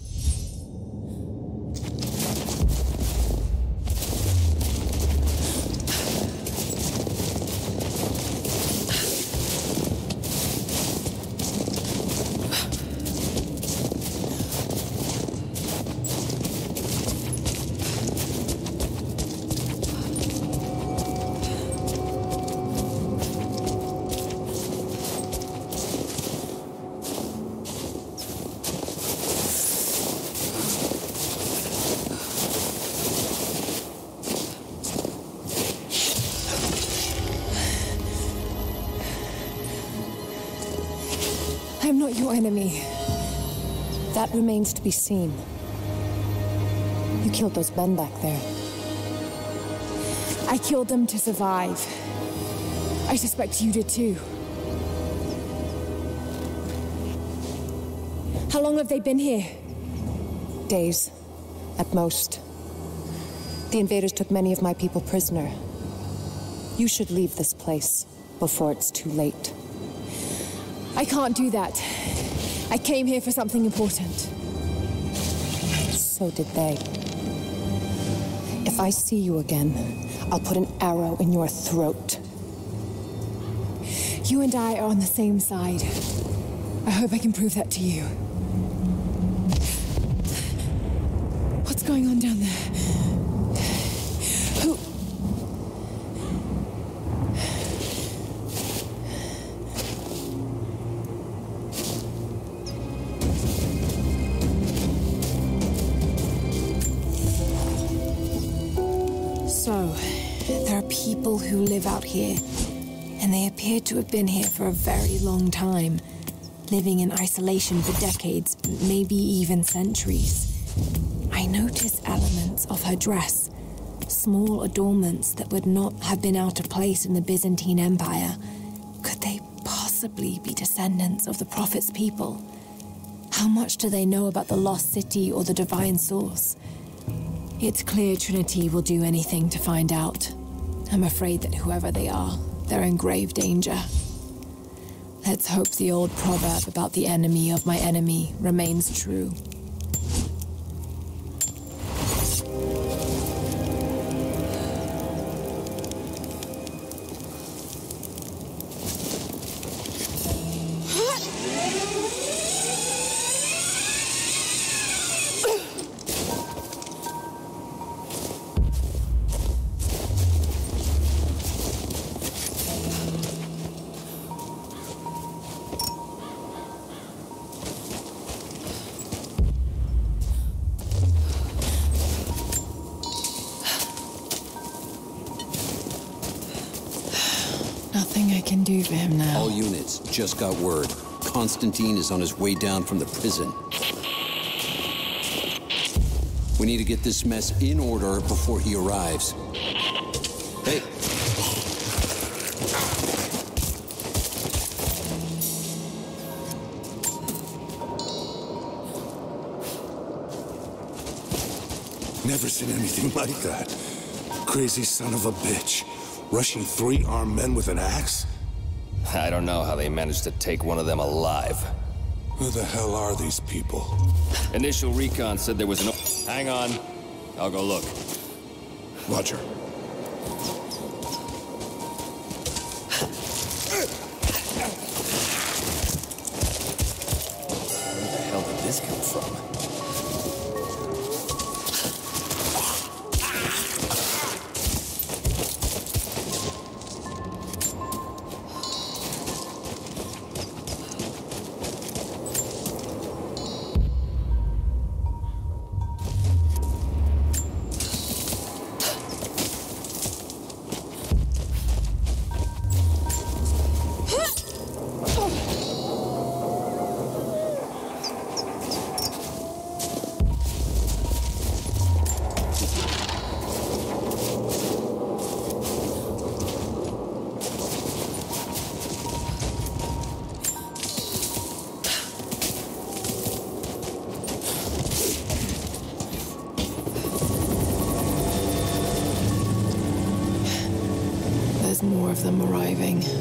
I'm not your enemy. That remains to be seen. You killed those men back there. I killed them to survive. I suspect you did too. How long have they been here? Days, at most. The invaders took many of my people prisoner. You should leave this place before it's too late. I can't do that. I came here for something important. So did they. If I see you again, I'll put an arrow in your throat. You and I are on the same side. I hope I can prove that to you. What's going on down there? Who... So, there are people who live out here, and they appear to have been here for a very long time, living in isolation for decades, maybe even centuries. I notice elements of her dress, small adornments that would not have been out of place in the Byzantine Empire. Could they possibly be descendants of the Prophet's people? How much do they know about the lost city or the divine source? It's clear Trinity will do anything to find out. I'm afraid that whoever they are, they're in grave danger. Let's hope the old proverb about the enemy of my enemy remains true. Nothing I can do for him now. All units, just got word. Constantine is on his way down from the prison. We need to get this mess in order before he arrives. Hey! Never seen anything like that. Crazy son of a bitch. Rushing 3 armed men with an axe? I don't know how they managed to take one of them alive. Who the hell are these people? Initial recon said there was an... Hang on. I'll go look. Roger. Where the hell did this come from? More of them arriving. Shut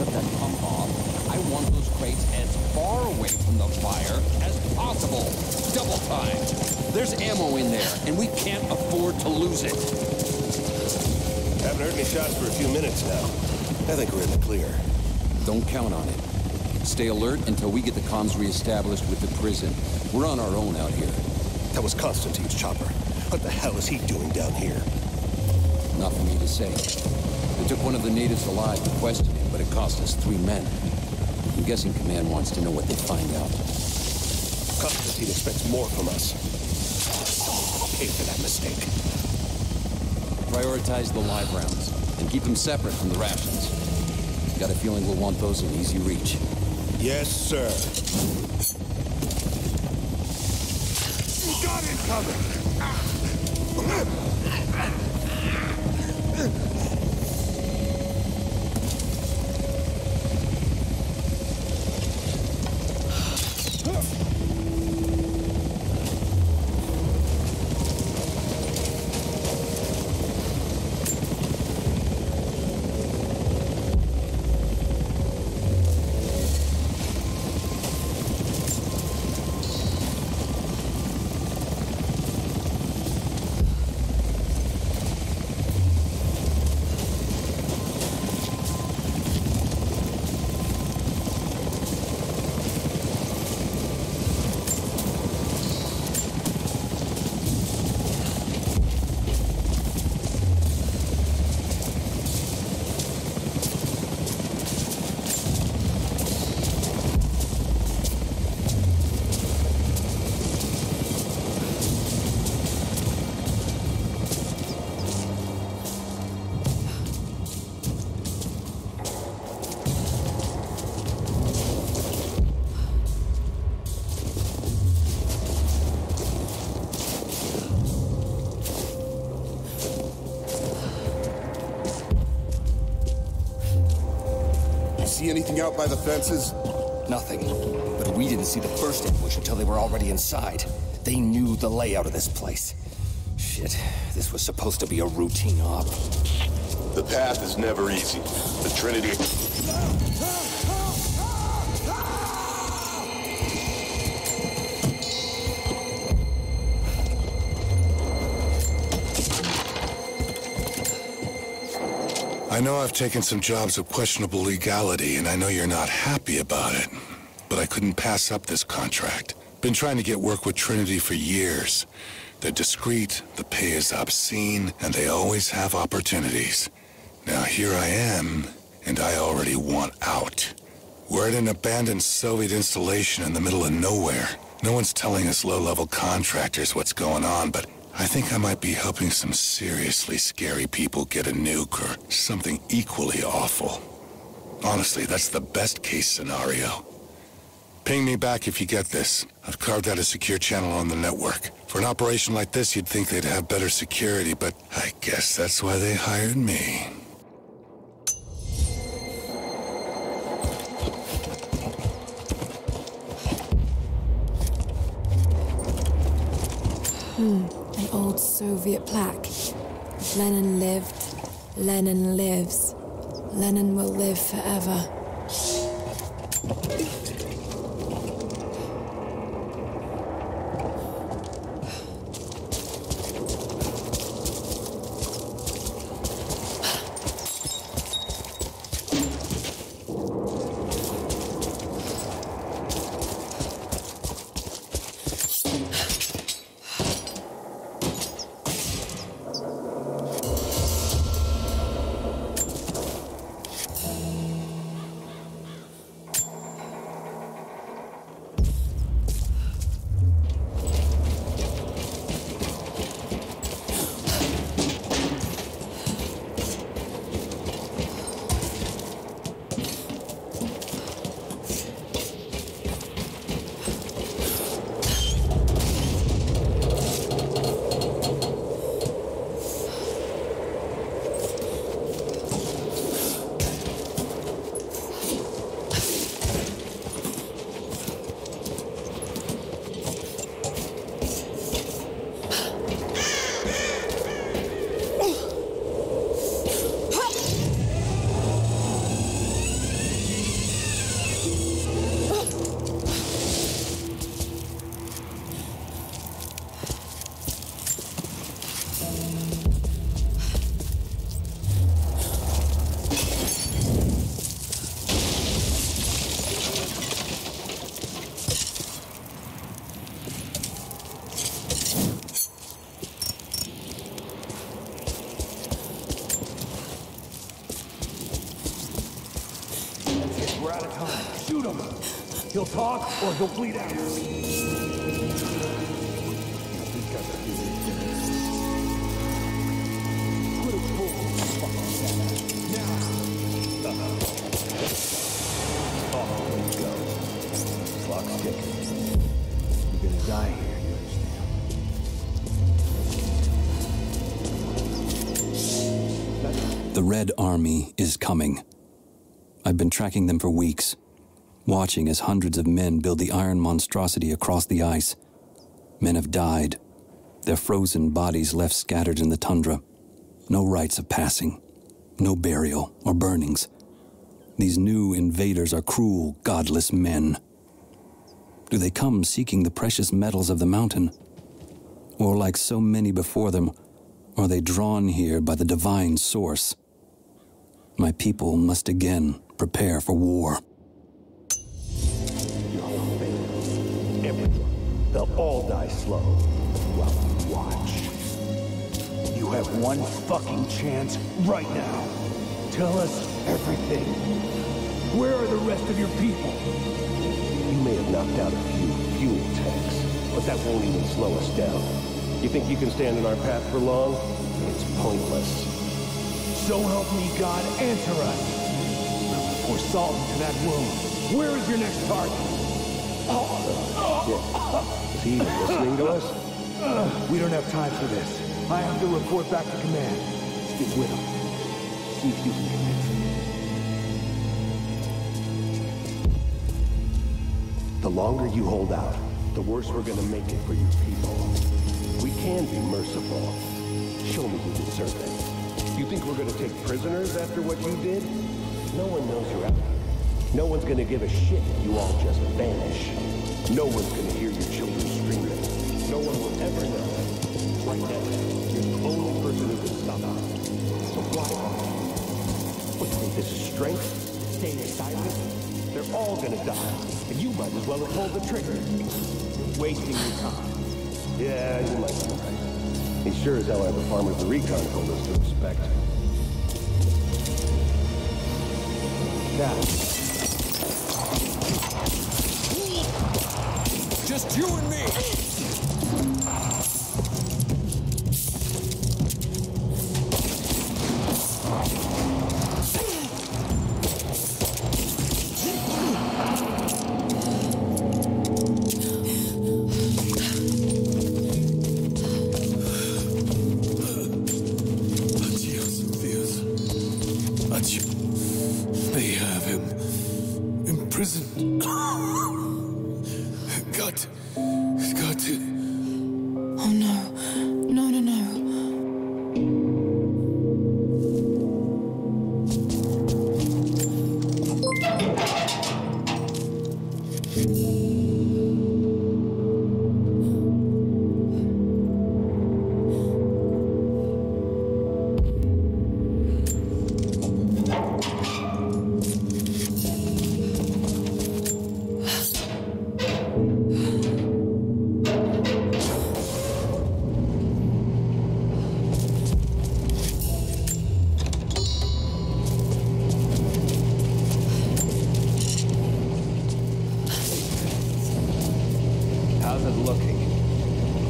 that pump off. I want those crates as far away from the fire as possible. Double time. There's ammo in there, and we can't afford to lose it. Haven't heard any shots for a few minutes now. I think we're in the clear. Don't count on it. Stay alert until we get the comms re-established with the prison. We're on our own out here. That was Constantine's chopper. What the hell is he doing down here? Not for me to say. They took one of the natives alive to question him, but it cost us 3 men. I'm guessing Command wants to know what they find out. Constantine expects more from us. Pay for that mistake. Prioritize the live rounds, and keep them separate from the rations. Got a feeling we'll want those in easy reach. Yes, sir. You got it coming! See anything out by the fences? Nothing. But we didn't see the first ambush until they were already inside. They knew the layout of this place. Shit, this was supposed to be a routine op. The path is never easy. The Trinity... I know I've taken some jobs of questionable legality, and I know you're not happy about it. But I couldn't pass up this contract. Been trying to get work with Trinity for years. They're discreet, the pay is obscene, and they always have opportunities. Now here I am, and I already want out. We're at an abandoned Soviet installation in the middle of nowhere. No one's telling us low-level contractors what's going on, but I think I might be helping some seriously scary people get a nuke or something equally awful. Honestly, that's the best case scenario. Ping me back if you get this. I've carved out a secure channel on the network. For an operation like this, you'd think they'd have better security, but I guess that's why they hired me. An old Soviet plaque. Lenin lived, Lenin lives. Lenin will live forever. We're out of time. Shoot him! He'll talk, or he'll bleed out. Put a full now. Oh, let's go. Clock's ticking. You're gonna die here, you understand? The Red Army is coming. I've been tracking them for weeks, watching as hundreds of men build the iron monstrosity across the ice. Men have died, their frozen bodies left scattered in the tundra. No rites of passing, no burial or burnings. These new invaders are cruel, godless men. Do they come seeking the precious metals of the mountain? Or like so many before them, are they drawn here by the divine source? My people must again prepare for war. Everyone. They'll all die slow. Well, watch. You have one fucking chance right now. Tell us everything. Where are the rest of your people? You may have knocked out a few fuel tanks, but that won't even slow us down. You think you can stand in our path for long? It's pointless. So help me God, answer us. Pour salt into that wound. Where is your next target? Is he even listening to us? We don't have time for this. I have to report back to command. Stick with him. See if you can convince him. The longer you hold out, the worse we're gonna make it for your people. We can be merciful. Show me you deserve it. You think we're gonna take prisoners after what you did? No one knows you're out here. No one's gonna give a shit if you all just vanish. No one's gonna hear your children screaming. No one will ever know. Right now, you're the only person who can stop us. So why? What, you think this is strength? Staying silent? They're all gonna die. And you might as well have pulled the trigger. You're wasting your time. Yeah, you might be right. He sure as hell had the farmers the recon told us to expect. Just you and me!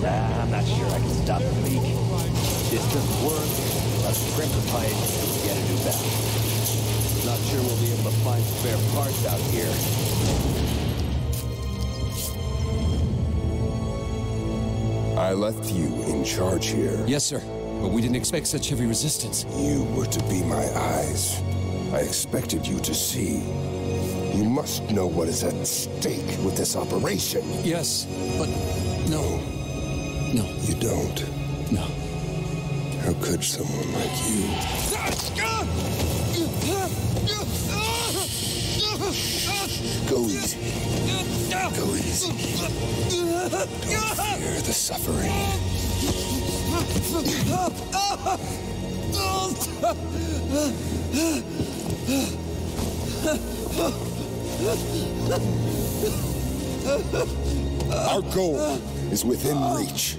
I'm not sure I can stop the leak. If this doesn't work, let's crimp the pipe and get a new valve. Not sure we'll be able to find spare parts out here. I left you in charge here. Yes, sir. But we didn't expect such heavy resistance. You were to be my eyes. I expected you to see. You must know what is at stake with this operation. Yes, but no. No. You don't? No. How could someone like you? Go easy. Go easy. Don't fear the suffering. Our goal is within reach,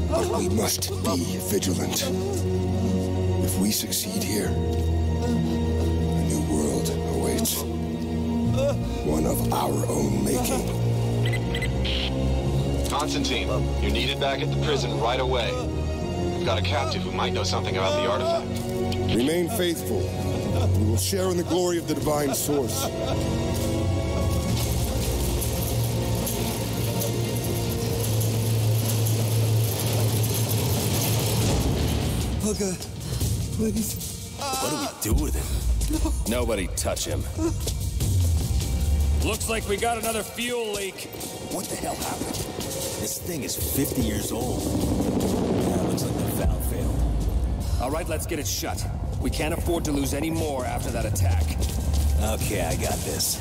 but we must be vigilant. If we succeed here, a new world awaits. One of our own making. Constantine, you're needed back at the prison right away. We've got a captive who might know something about the artifact. Remain faithful. We will share in the glory of the divine source. Okay, please. What do we do with him? Nobody touch him. Looks like we got another fuel leak. What the hell happened? This thing is 50 years old. Yeah, looks like the valve failed. All right, let's get it shut. We can't afford to lose any more after that attack. Okay, I got this.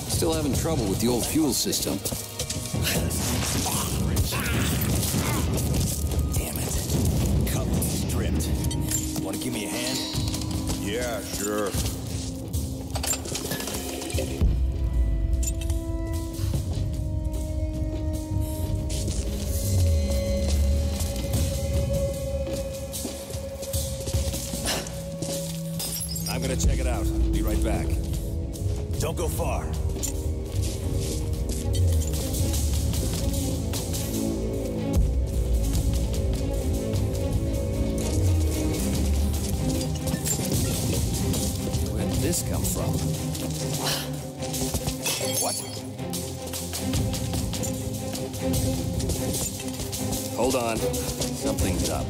Still having trouble with the old fuel system. Damn it. Coupling stripped. Want to give me a hand? Yeah, sure. I'm gonna check it out. Be right back. Don't go far. Where did this come from? What? Hold on. Something's up.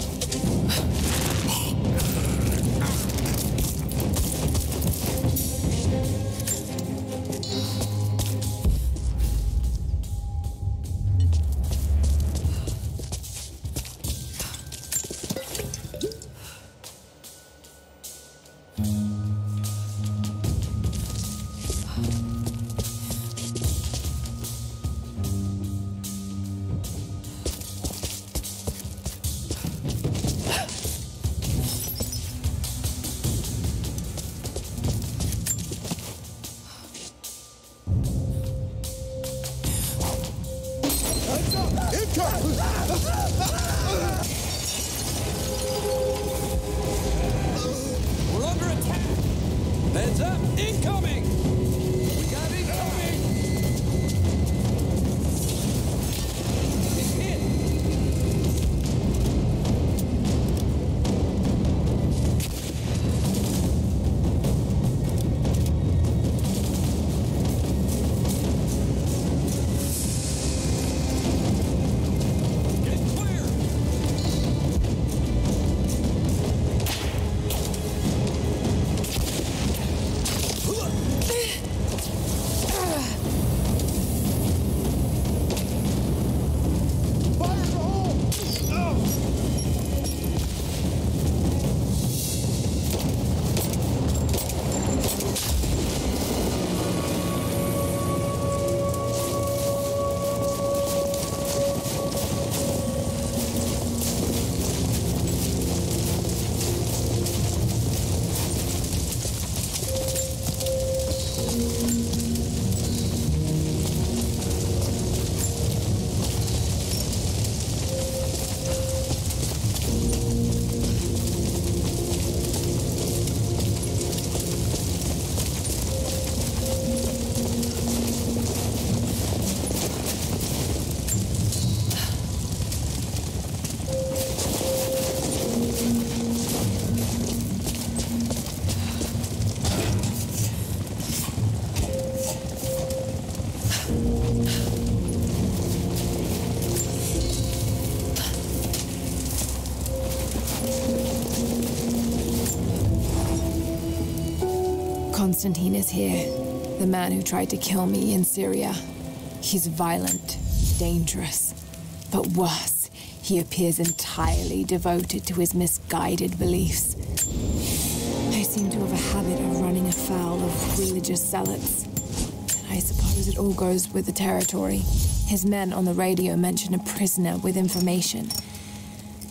Constantine is here. The man who tried to kill me in Syria. He's violent, dangerous, but worse, he appears entirely devoted to his misguided beliefs. I seem to have a habit of running afoul of religious zealots. I suppose it all goes with the territory. His men on the radio mention a prisoner with information.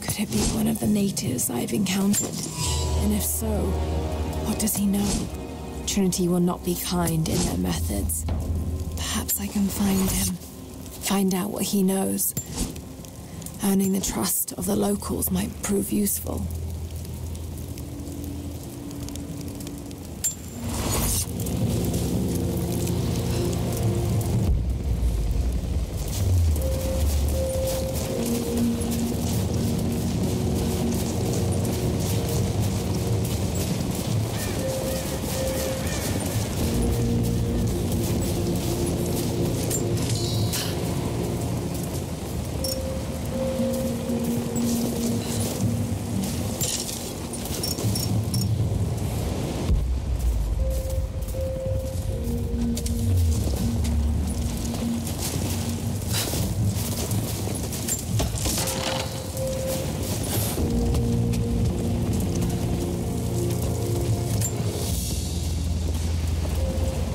Could it be one of the natives I've encountered? And if so, what does he know? Trinity will not be kind in their methods. Perhaps I can find him. Find out what he knows. Earning the trust of the locals might prove useful.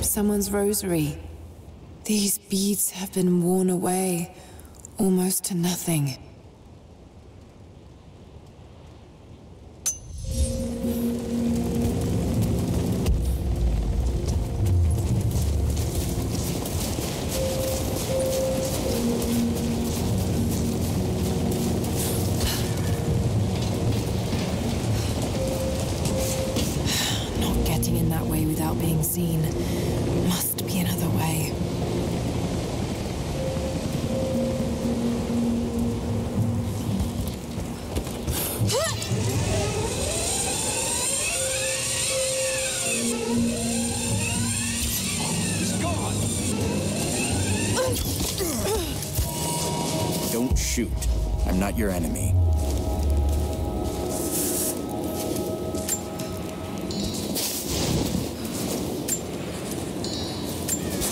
Someone's rosary. These beads have been worn away, almost to nothing. Not getting in that way without being seen. Must be another way. Don't shoot. I'm not your enemy.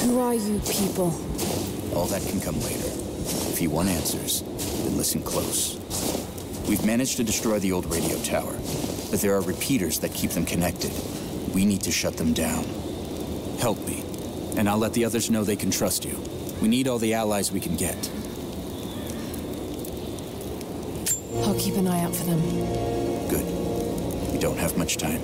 Who are you people? All that can come later. If you want answers, then listen close. We've managed to destroy the old radio tower, but there are repeaters that keep them connected. We need to shut them down. Help me, and I'll let the others know they can trust you. We need all the allies we can get. I'll keep an eye out for them. Good. We don't have much time.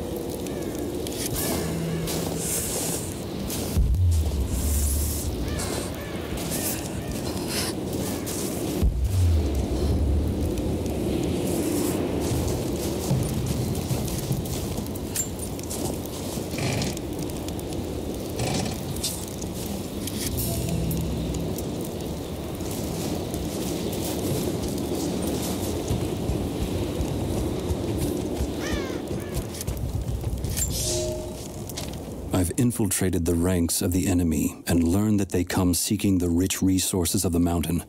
I've infiltrated the ranks of the enemy and learned that they come seeking the rich resources of the mountain.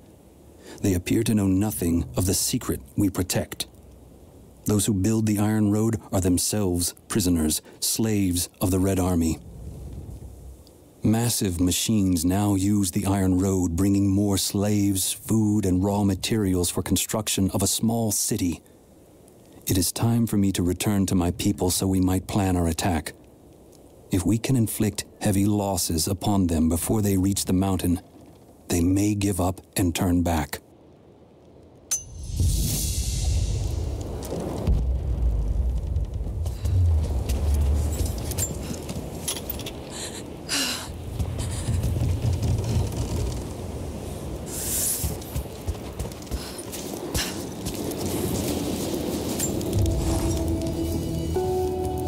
They appear to know nothing of the secret we protect. Those who build the Iron Road are themselves prisoners, slaves of the Red Army. Massive machines now use the Iron Road, bringing more slaves, food, and raw materials for construction of a small city. It is time for me to return to my people so we might plan our attack. If we can inflict heavy losses upon them before they reach the mountain, they may give up and turn back.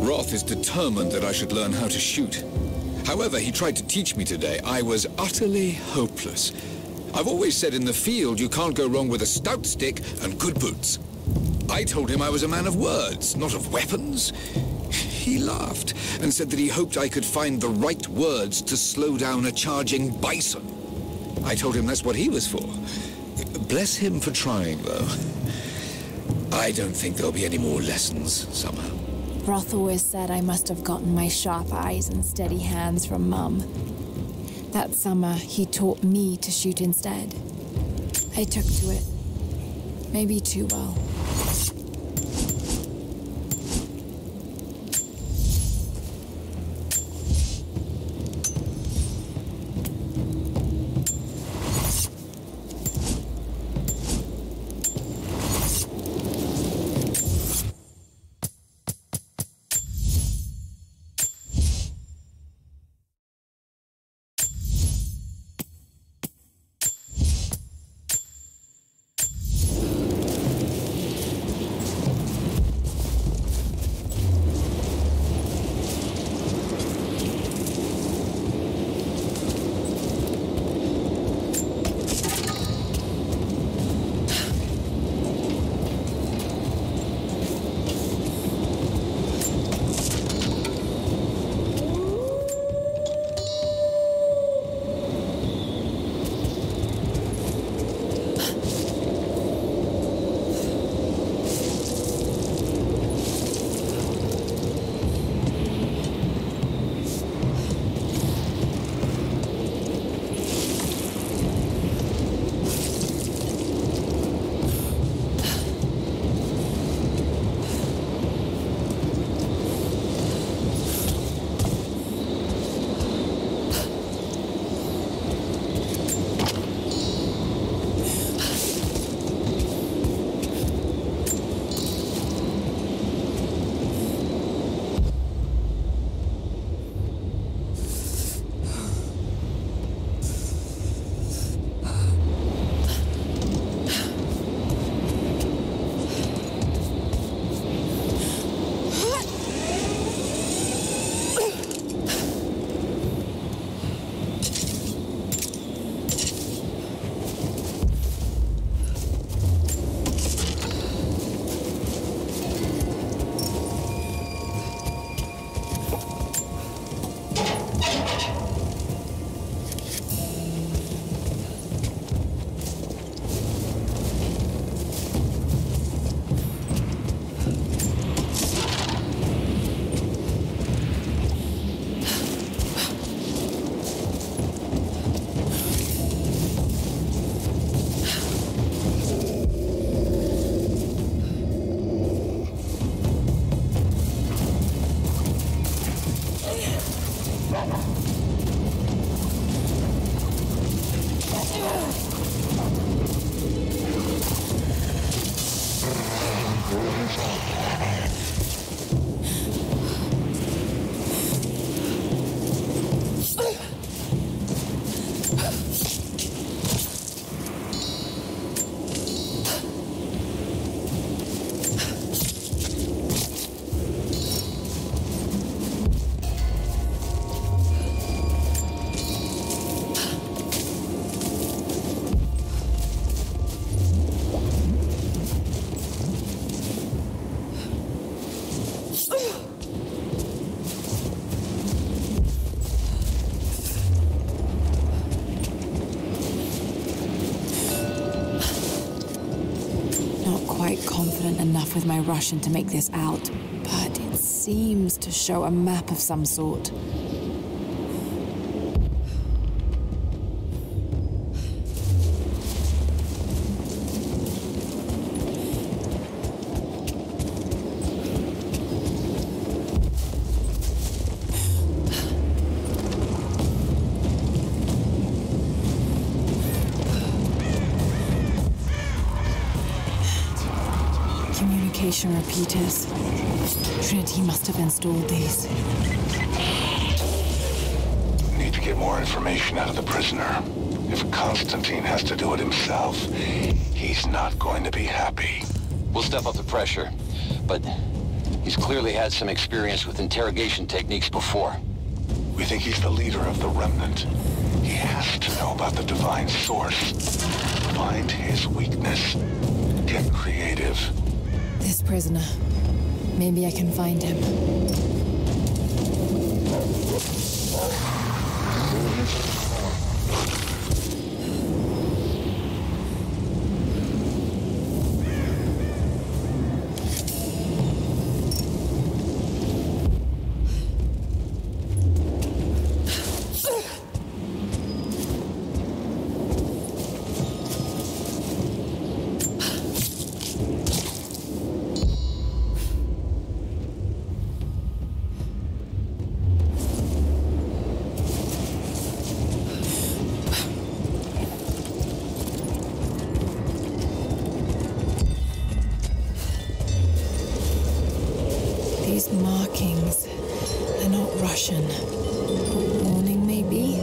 Roth is determined that I should learn how to shoot. However, he tried to teach me today. I was utterly hopeless. I've always said in the field you can't go wrong with a stout stick and good boots. I told him I was a man of words, not of weapons. He laughed and said that he hoped I could find the right words to slow down a charging bison. I told him that's what he was for. Bless him for trying, though. I don't think there'll be any more lessons, somehow. Roth always said I must have gotten my sharp eyes and steady hands from Mum. That summer, he taught me to shoot instead. I took to it. Maybe too well. Confident enough with my Russian to make this out, but it seems to show a map of some sort. Communication repeaters. Trinity must have installed these. Need to get more information out of the prisoner. If Constantine has to do it himself, he's not going to be happy. We'll step up the pressure, but he's clearly had some experience with interrogation techniques before. We think he's the leader of the Remnant. He has to know about the divine source. Find his weakness. Get creative. This prisoner. Maybe I can find him. Those markings, they're not Russian. A warning, maybe?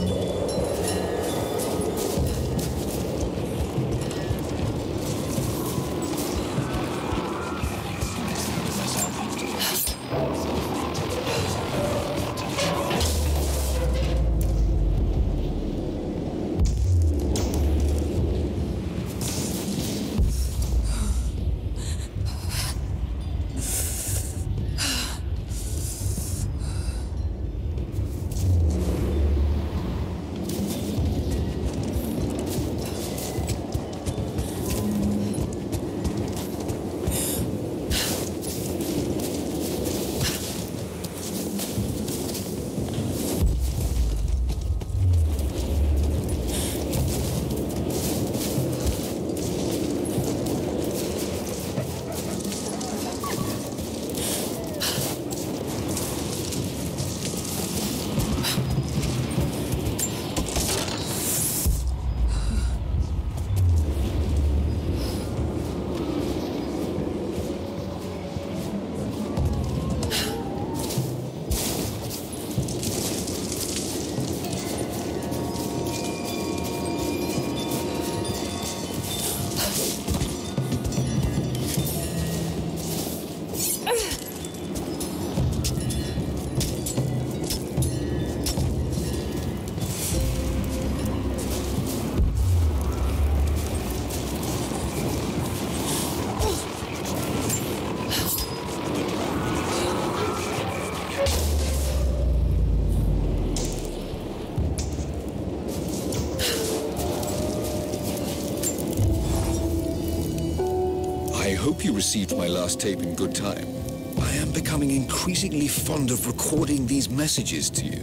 I hope you received my last tape in good time. I am becoming increasingly fond of recording these messages to you.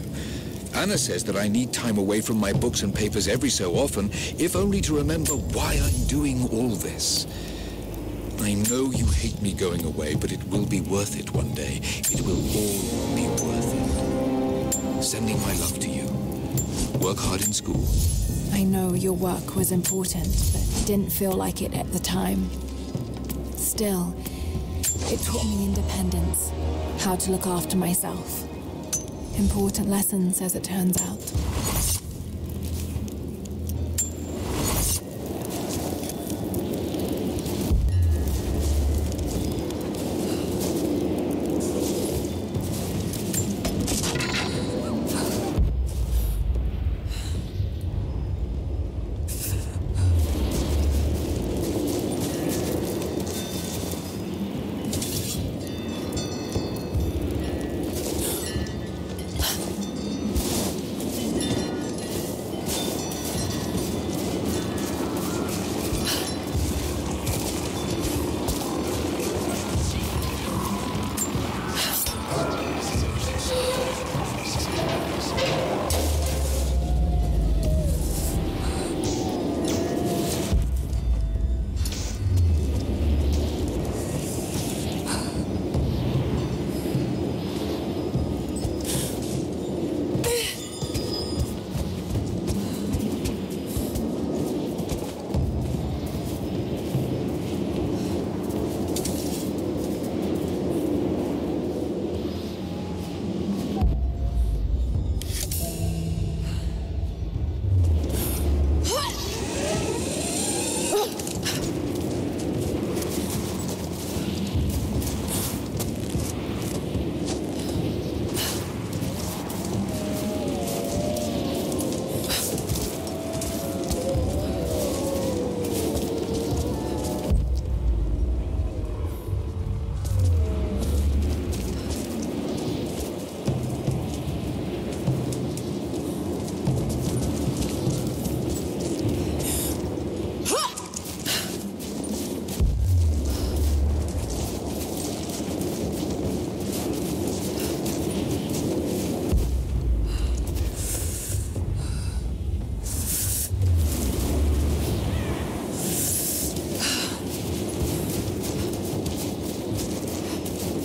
Anna says that I need time away from my books and papers every so often, if only to remember why I'm doing all this. I know you hate me going away, but it will be worth it one day. It will all be worth it. Sending my love to you. Work hard in school. I know your work was important, but didn't feel like it at the time. Still, it taught me independence, how to look after myself. Important lessons, as it turns out.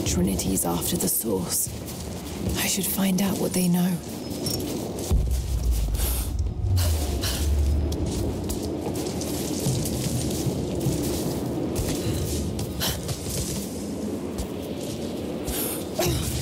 Trinity's after the source. I should find out what they know. Ugh.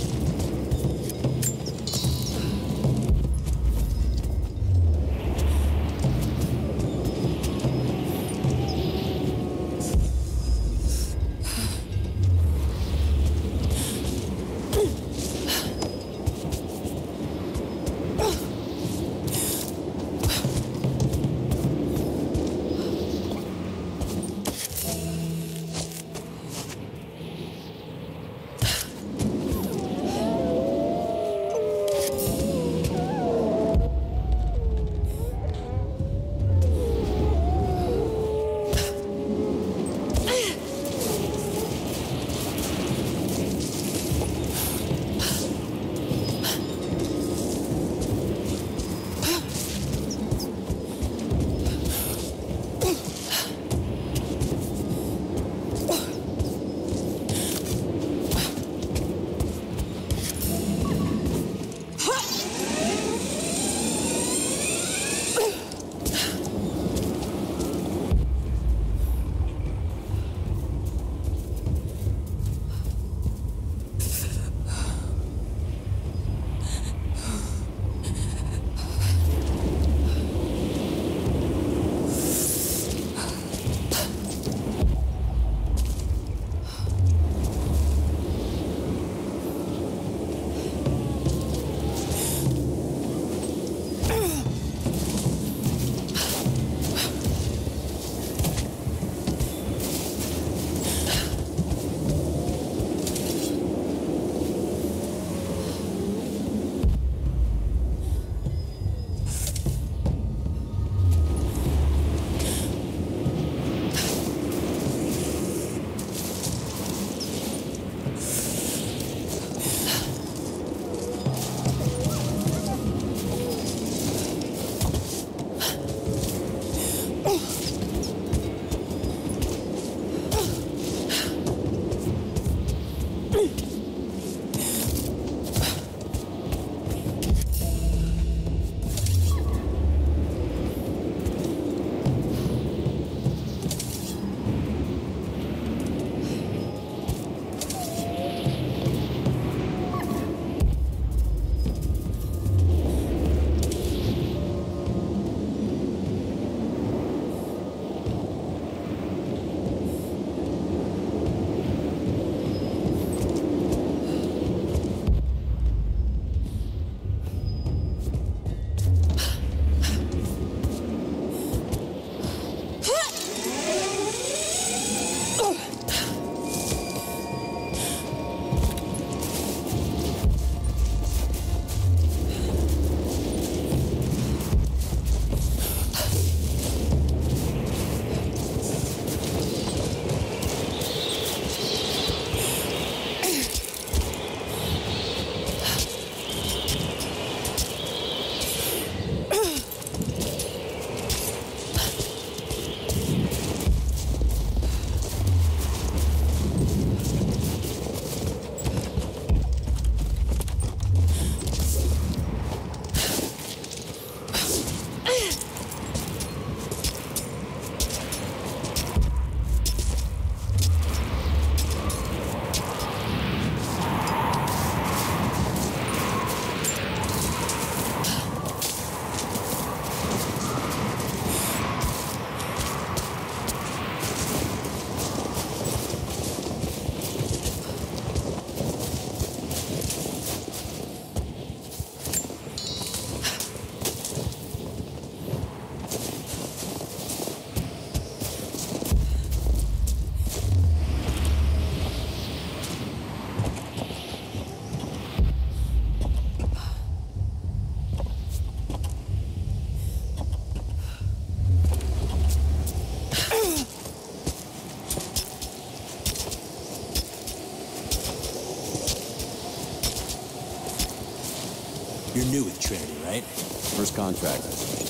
You're new with Trinity, right? First contract.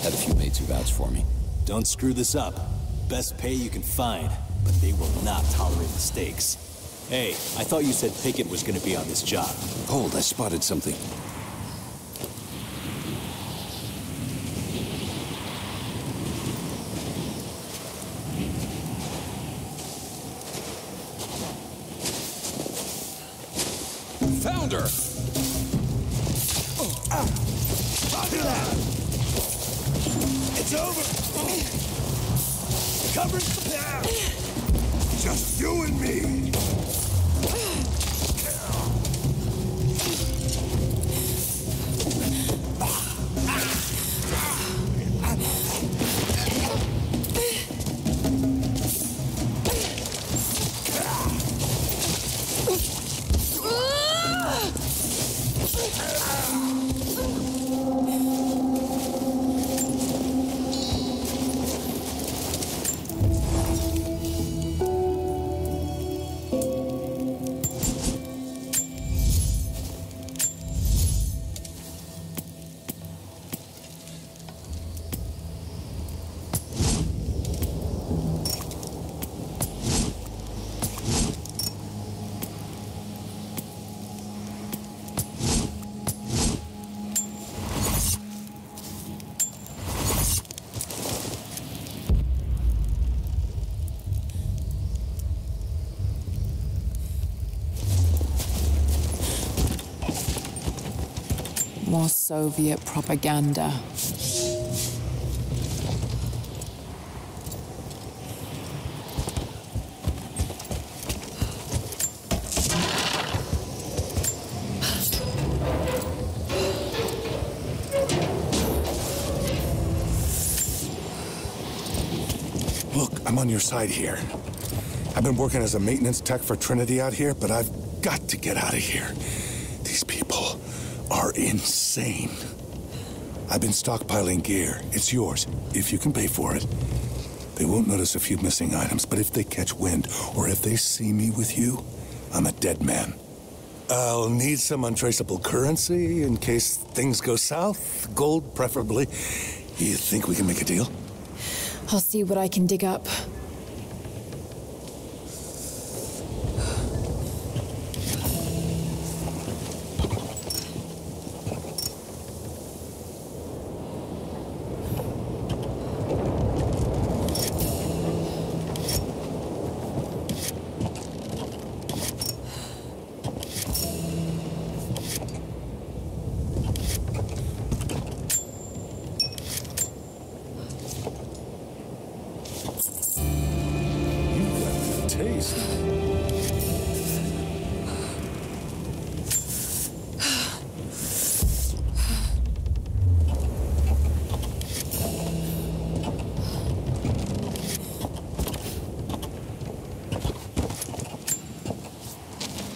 Had a few mates who vouched for me. Don't screw this up. Best pay you can find, but they will not tolerate mistakes. Hey, I thought you said Pickett was gonna be on this job. Hold, I spotted something. Found her! Roger that! It's over! Cover the path! Just you and me! More Soviet propaganda. Look, I'm on your side here. I've been working as a maintenance tech for Trinity out here, but I've got to get out of here. These people are insane. I've been stockpiling gear. It's yours, if you can pay for it. They won't notice a few missing items, but if they catch wind, or if they see me with you, I'm a dead man. I'll need some untraceable currency in case things go south. Gold, preferably. You think we can make a deal? I'll see what I can dig up.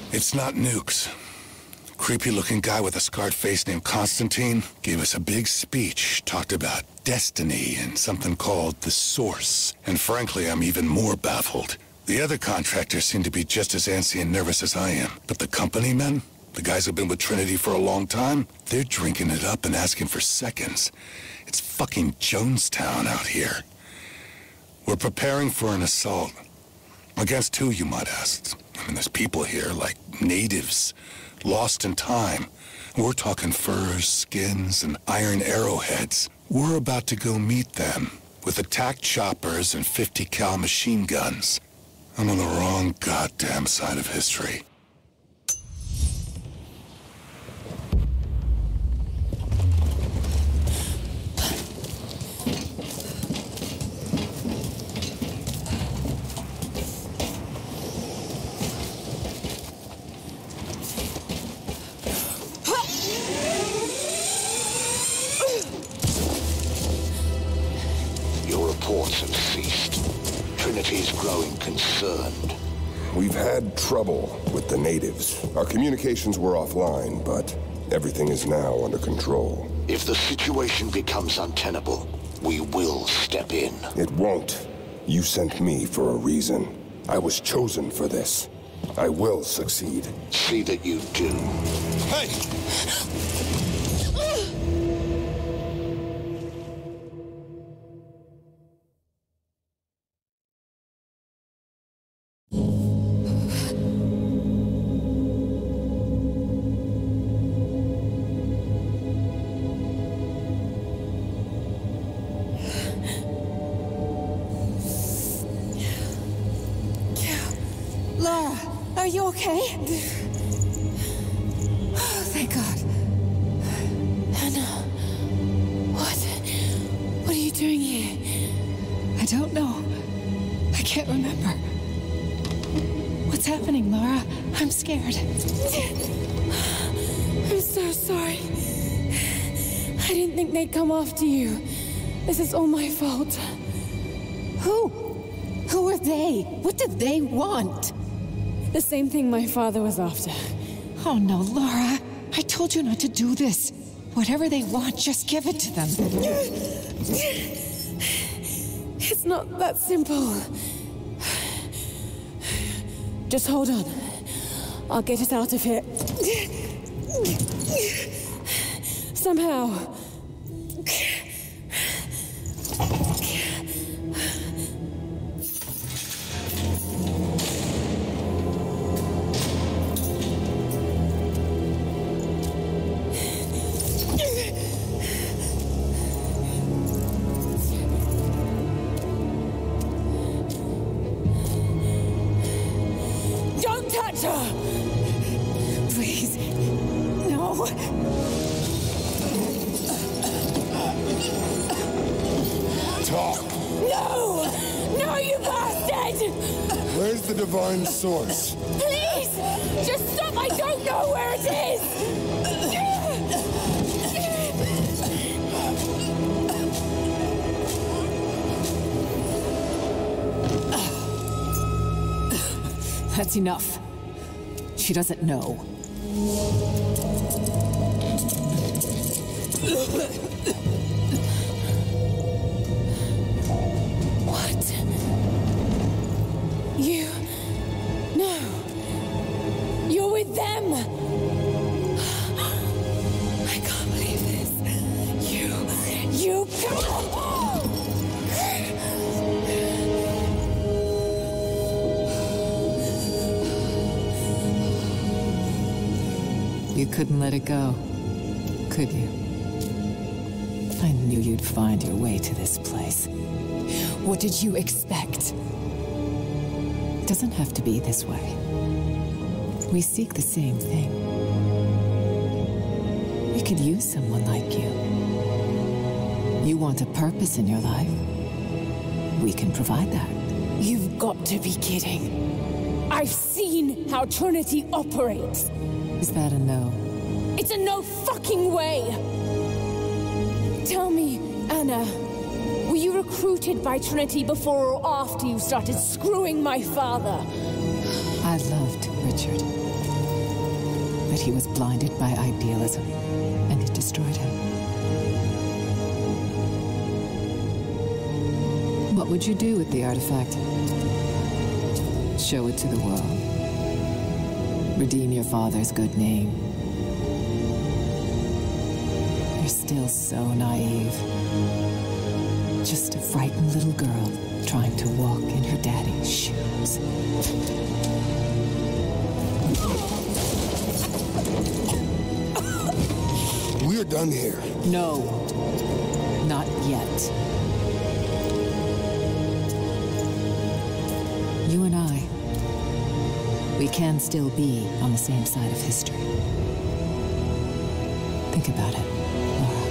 It's not nukes. Creepy-looking guy with a scarred face named Constantine gave us a big speech, talked about destiny and something called the Source. And frankly, I'm even more baffled. The other contractors seem to be just as antsy and nervous as I am. But the company men, the guys who've been with Trinity for a long time, they're drinking it up and asking for seconds. It's fucking Jonestown out here. We're preparing for an assault. Against who, you might ask? I mean, there's people here, like natives, lost in time. We're talking furs, skins, and iron arrowheads. We're about to go meet them with attack choppers and 50 cal machine guns. I'm on the wrong goddamn side of history. Reports have ceased. Trinity's growing concerned. We've had trouble with the natives. Our communications were offline, but everything is now under control. If the situation becomes untenable, we will step in. It won't. You sent me for a reason. I was chosen for this. I will succeed. See that you do. Hey! Are you okay? Oh, thank God. Anna, what are you doing here? I don't know. I can't remember. What's happening, Lara? I'm scared. I'm so sorry. I didn't think they'd come after you. This is all my fault. Who? Who are they? What did they want? The same thing my father was after. Oh no, Lara. I told you not to do this. Whatever they want, just give it to them. It's not that simple. Just hold on. I'll get us out of here. Somehow. Don't touch her! Please. No. Talk. No! No, you bastard! Where's the divine source? Please! Just stop! I don't know where it is! That's enough. She doesn't know. What? You... No. You're with them! I can't believe this. You can't... You couldn't let it go, could you? I knew you'd find your way to this place. What did you expect? It doesn't have to be this way. We seek the same thing. We could use someone like you. You want a purpose in your life? We can provide that. You've got to be kidding. I've seen how Trinity operates. Is that a no? It's a no fucking way! Tell me, Anna, were you recruited by Trinity before or after you started screwing my father? I loved Richard. But he was blinded by idealism, and it destroyed him. What would you do with the artifact? Show it to the world. Redeem your father's good name. You're still so naive. Just a frightened little girl trying to walk in her daddy's shoes. We're done here. No, not yet. You and I, we can still be on the same side of history. Think about it, Lara.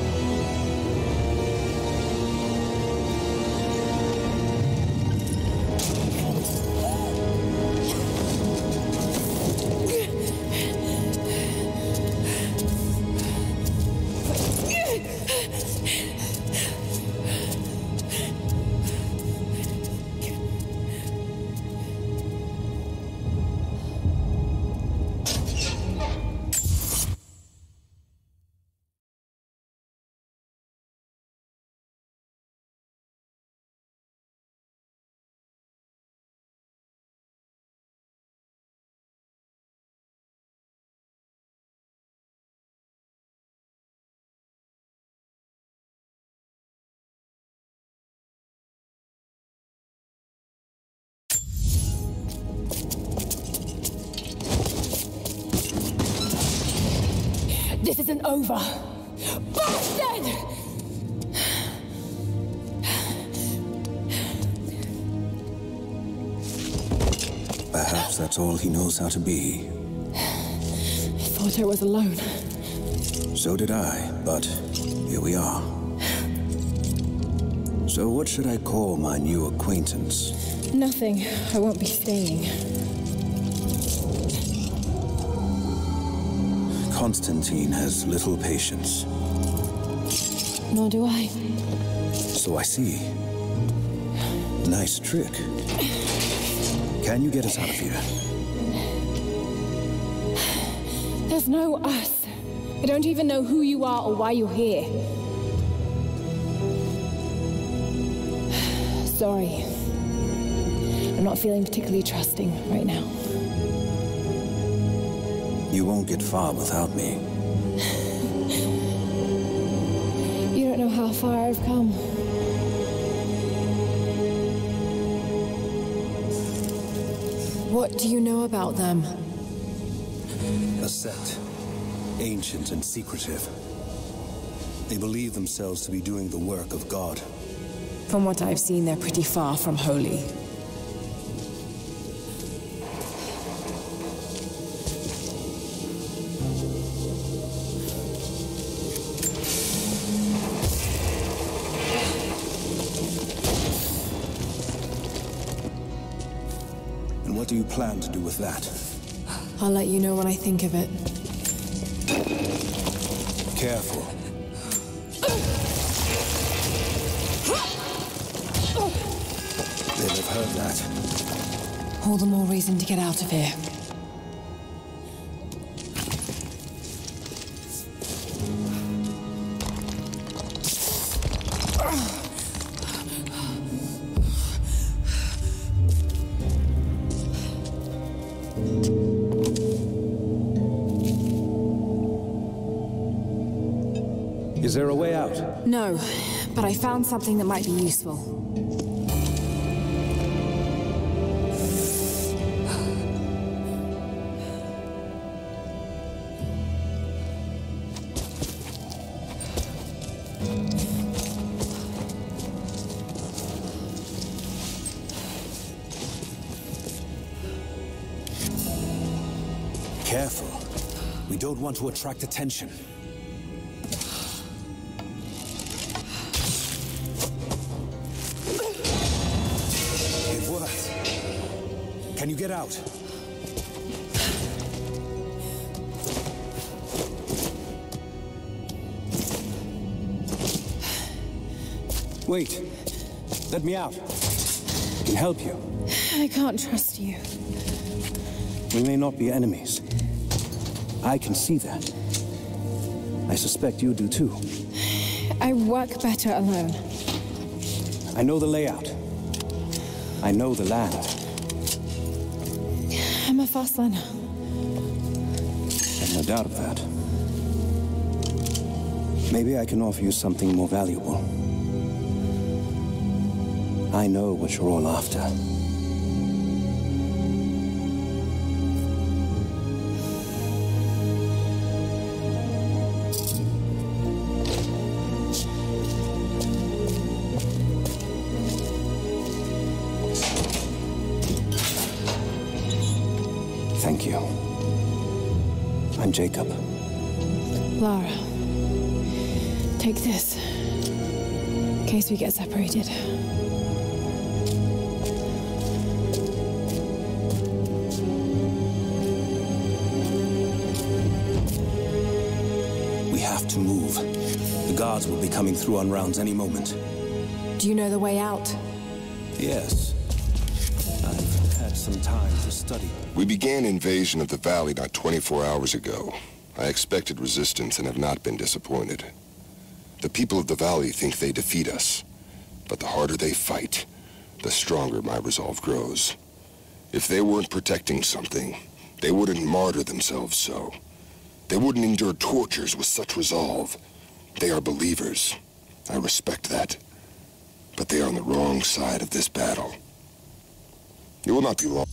This isn't over. Bastard! Perhaps that's all he knows how to be. I thought I was alone. So did I, but here we are. So what should I call my new acquaintance? Nothing. I won't be staying. Constantine has little patience. Nor do I. So I see. Nice trick. Can you get us out of here? There's no us. I don't even know who you are or why you're here. Sorry. I'm not feeling particularly trusting right now. You won't get far without me. You don't know how far I've come. What do you know about them? A sect. Ancient and secretive. They believe themselves to be doing the work of God. From what I've seen, they're pretty far from holy. And what do you plan to do with that? I'll let you know when I think of it. Careful. They'll have heard that. All the more reason to get out of here. Is there a way out? No, but I found something that might be useful. Careful. We don't want to attract attention. It worked. Can you get out? Wait. Let me out. I can help you. I can't trust you. We may not be enemies. I can see that. I suspect you do too. I work better alone. I know the layout. I know the land. I'm a fast learner. There's no doubt of that. Maybe I can offer you something more valuable. I know what you're all after. Thank you. I'm Jacob. Lara, take this. In case we get separated. We have to move. The guards will be coming through on rounds any moment. Do you know the way out? Yes. I've had some time to study. We began invasion of the valley not 24 hours ago. I expected resistance and have not been disappointed. The people of the valley think they defeat us, but the harder they fight, the stronger my resolve grows. If they weren't protecting something, they wouldn't martyr themselves so. They wouldn't endure tortures with such resolve. They are believers. I respect that. But they are on the wrong side of this battle. It will not be long.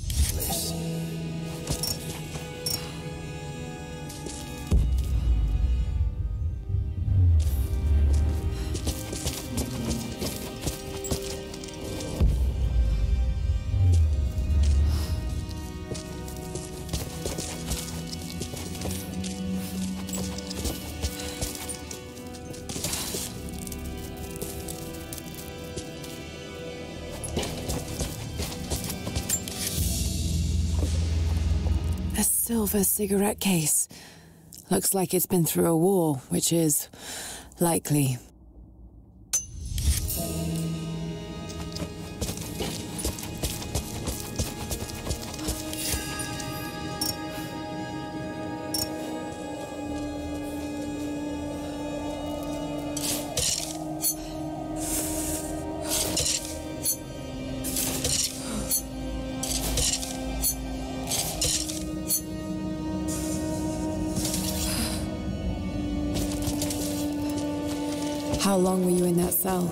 silver cigarette case. Looks like it's been through a war, which is likely. How long were you in that cell?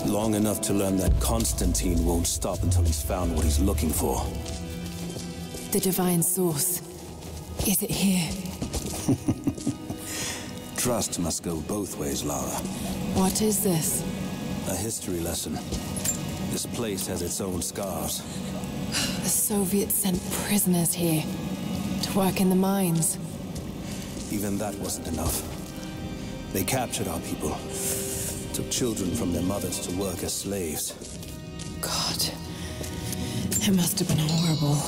Long enough to learn that Constantine won't stop until he's found what he's looking for. The divine source. Is it here? Trust must go both ways, Lara. What is this? A history lesson. This place has its own scars. The Soviets sent prisoners here to work in the mines. Even that wasn't enough. They captured our people, took children from their mothers to work as slaves. God, it must have been horrible.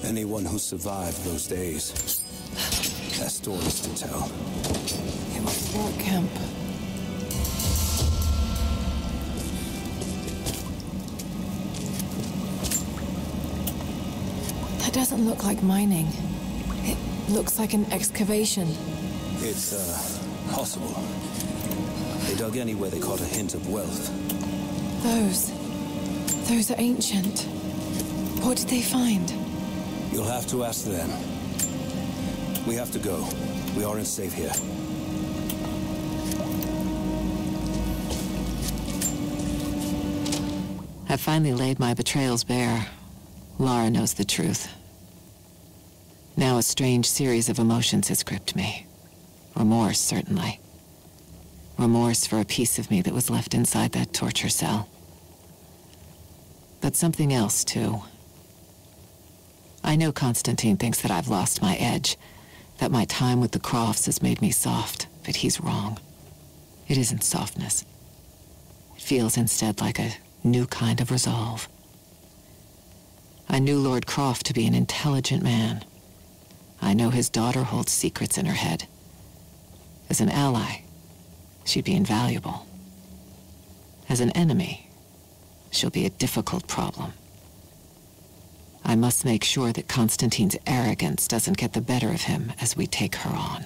Anyone who survived those days has stories to tell. It was a work camp. That doesn't look like mining. It looks like an excavation. It's, possible. They dug anywhere they caught a hint of wealth. Those are ancient. What did they find? You'll have to ask them. We have to go. We aren't safe here. I've finally laid my betrayals bare. Lara knows the truth. Now a strange series of emotions has gripped me. Remorse, certainly. Remorse for a piece of me that was left inside that torture cell. But something else, too. I know Constantine thinks that I've lost my edge, that my time with the Crofts has made me soft, but he's wrong. It isn't softness. It feels instead like a new kind of resolve. I knew Lord Croft to be an intelligent man. I know his daughter holds secrets in her head. As an ally, she'd be invaluable. As an enemy, she'll be a difficult problem. I must make sure that Constantine's arrogance doesn't get the better of him as we take her on.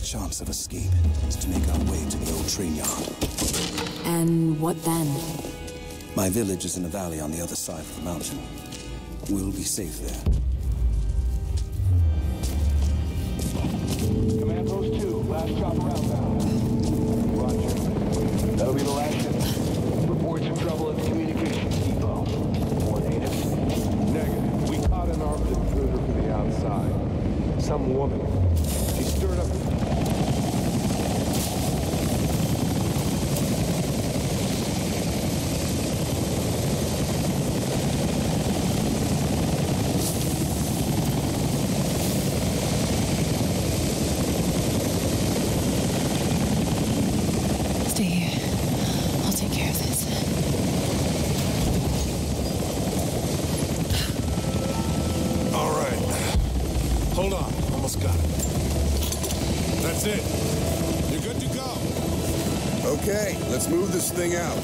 Chance of escape is to make our way to the old train yard. And what then? My village is in a valley on the other side of the mountain. We'll be safe there. Command Post 2, last chopper outbound. Roger. That'll be the last ship. Reports of trouble at the communications depot. More natives. Negative. We caught an armed intruder from the outside. Some woman. She stirred up... Stay here. I'll take care of this. All right. Hold on. Almost got it. That's it. You're good to go. Okay, let's move this thing out.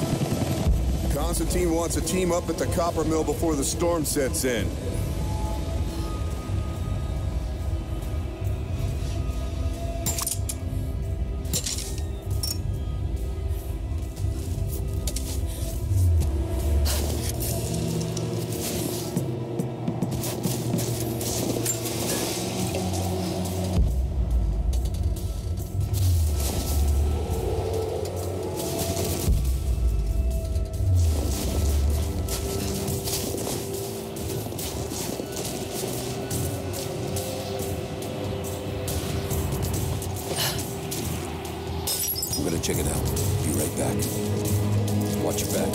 Constantine wants a team up at the copper mill before the storm sets in. Check it out. Be right back. Watch your back.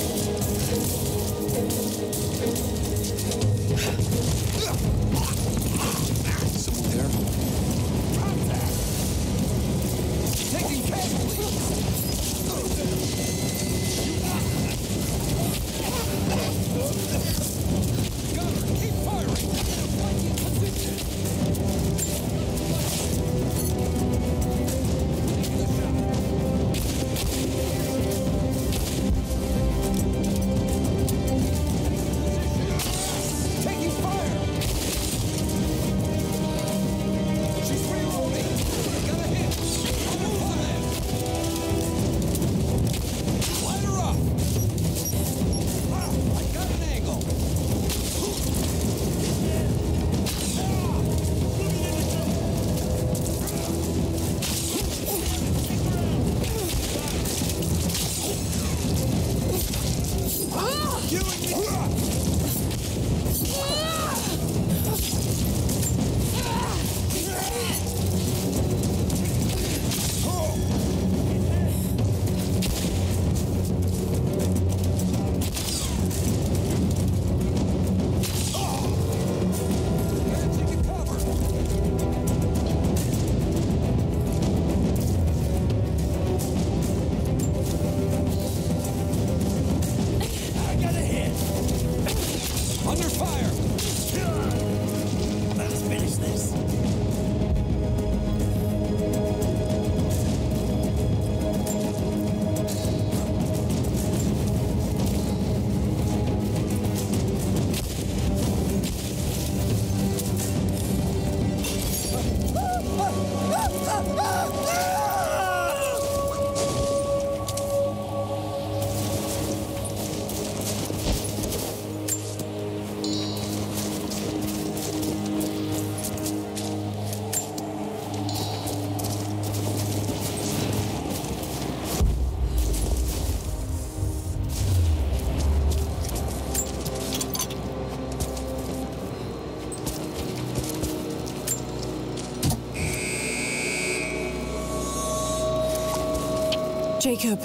Jacob,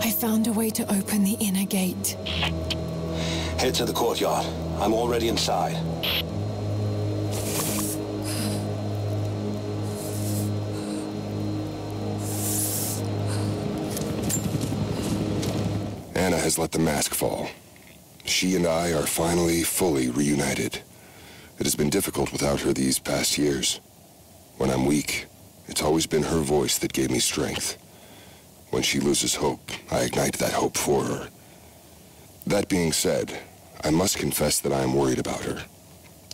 I found a way to open the inner gate. Head to the courtyard. I'm already inside. Anna has let the mask fall. She and I are finally fully reunited. It has been difficult without her these past years. When I'm weak, it's always been her voice that gave me strength. When she loses hope, I ignite that hope for her. That being said, I must confess that I am worried about her.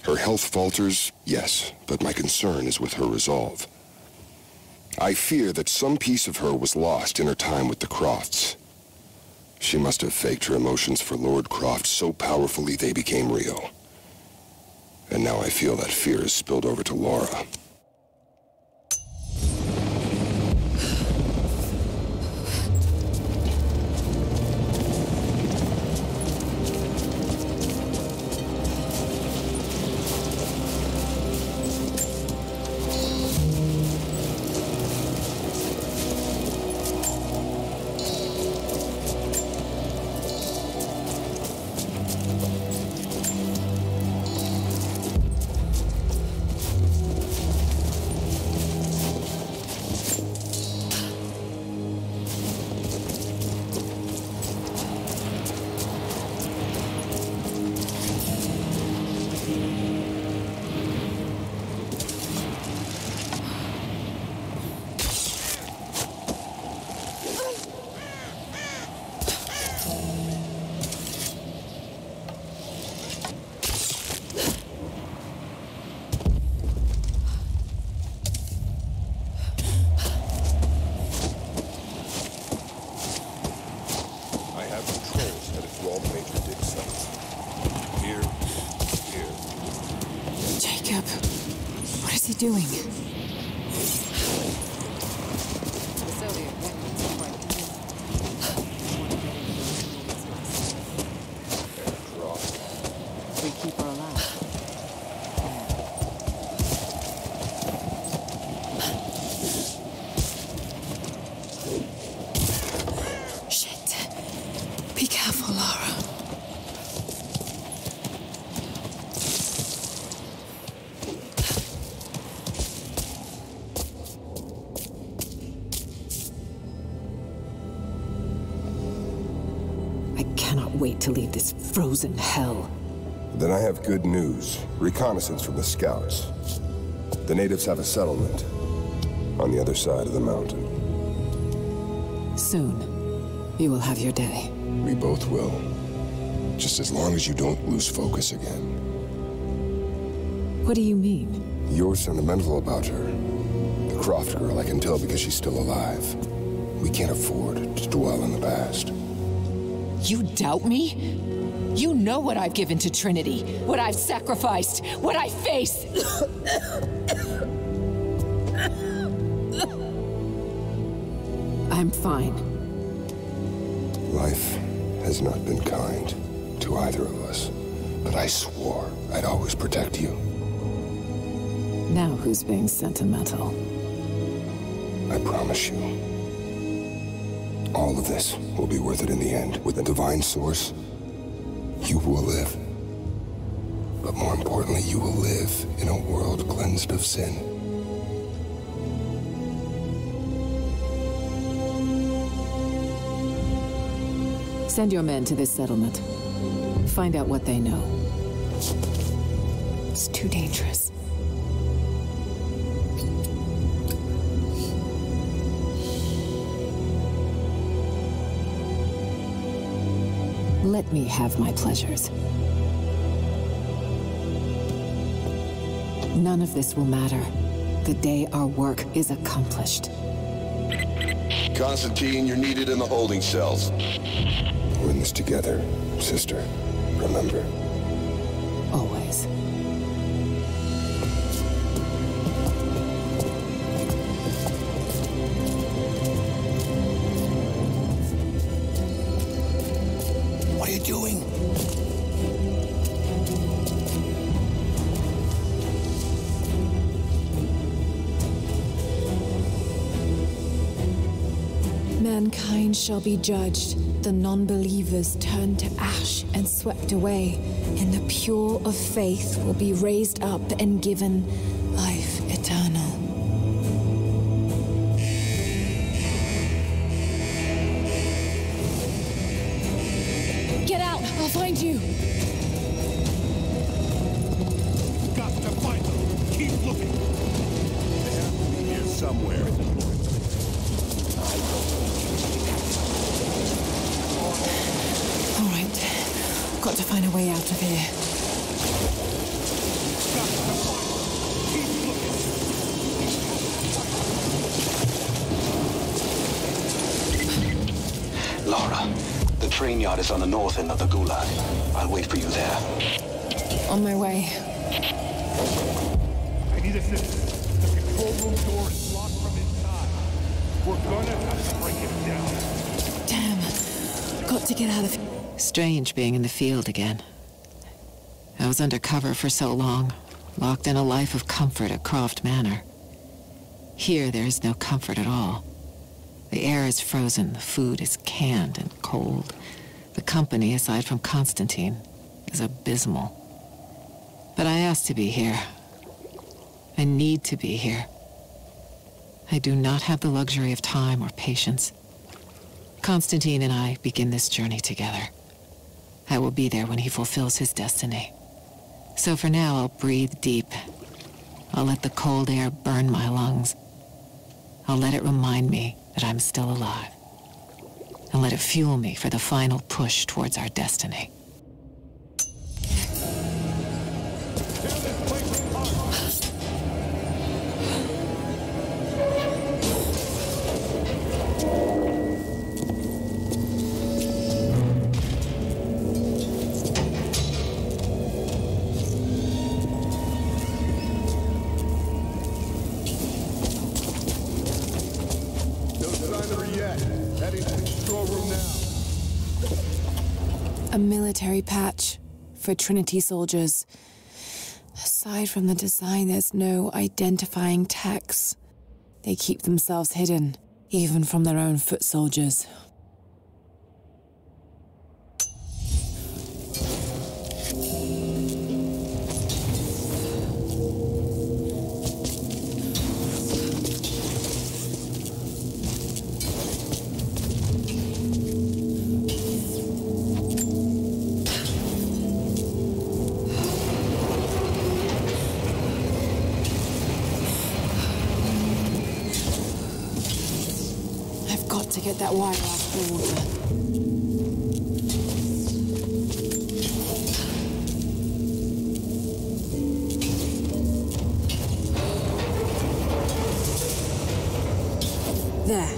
Her health falters, yes, but my concern is with her resolve. I fear that some piece of her was lost in her time with the Crofts. She must have faked her emotions for Lord Croft so powerfully they became real. And now I feel that fear has spilled over to Lara. Doing? We keep her alive. Shit. Be careful, Lara. Wait to leave this frozen hell. Then I have good news. Reconnaissance from the scouts. The natives have a settlement on the other side of the mountain. Soon, you will have your day. We both will. Just as long as you don't lose focus again. What do you mean? You're sentimental about her. The Croft girl, I can tell because she's still alive. We can't afford to dwell in the past. You doubt me? You know what I've given to Trinity, what I've sacrificed, what I face. I'm fine. Life has not been kind to either of us, but I swore I'd always protect you. Now who's being sentimental? I promise you. All of this will be worth it in the end. With the divine source, you will live. But more importantly, you will live in a world cleansed of sin. Send your men to this settlement. Find out what they know. It's too dangerous. Let me have my pleasures. None of this will matter the day our work is accomplished. Constantine, you're needed in the holding cells. We're in this together, sister. Remember. Always. What are you doing? Mankind shall be judged, the non-believers turned to ash and swept away, and the pure of faith will be raised up and given life eternal. Get out! I'll find you! Got to find them! Keep looking! They have to be here somewhere. All right. Got to find a way out of here. Lara, the train yard is on the north end of the Gulag. I'll wait for you there. On my way. I need assistance. The control room door is locked from inside. We're gonna have to break it down. Damn. Got to get out of here. Strange being in the field again. I was under cover for so long, locked in a life of comfort at Croft Manor. Here there is no comfort at all. The air is frozen, the food is canned and cold. The company, aside from Constantine, is abysmal. But I asked to be here. I need to be here. I do not have the luxury of time or patience. Constantine and I begin this journey together. I will be there when he fulfills his destiny. So for now, I'll breathe deep. I'll let the cold air burn my lungs. I'll let it remind me that I'm still alive. And let it fuel me for the final push towards our destiny. A military patch for Trinity soldiers. Aside from the design, there's no identifying text. They keep themselves hidden, even from their own foot soldiers. To get that wire off the water. There.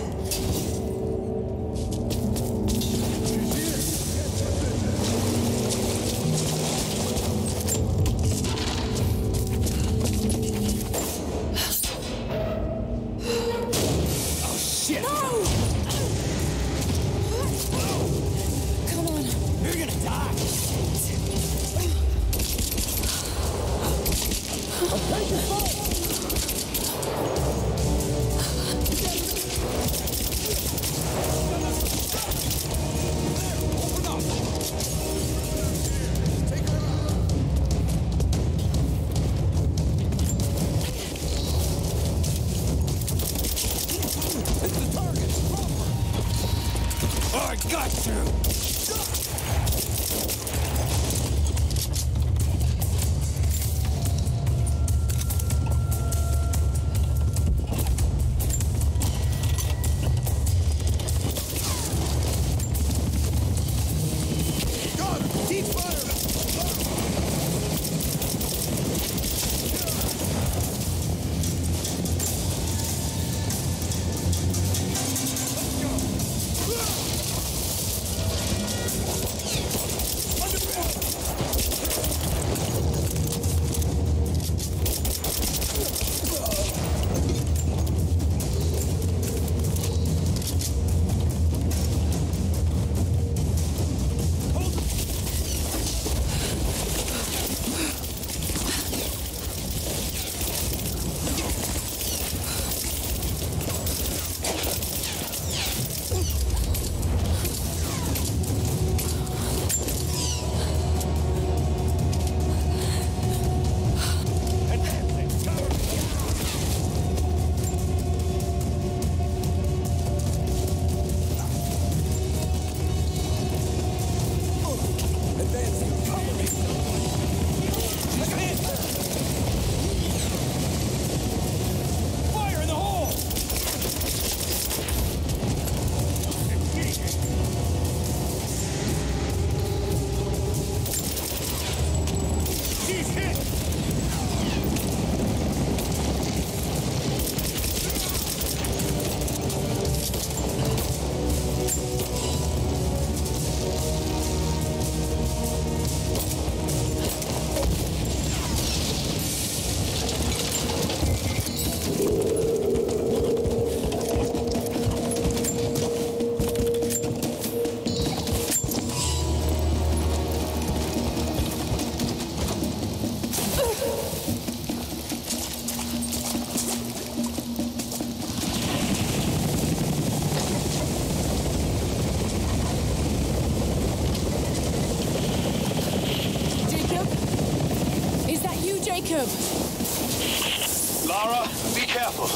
Lara, be careful.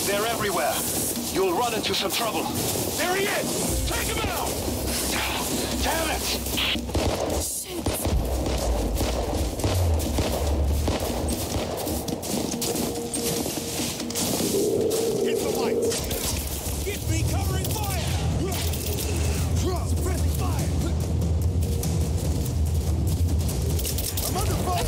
They're everywhere. You'll run into some trouble. There he is! Take him out! Damn it! Hit the lights! Get me covering fire! Suppressing fire! I'm under fire!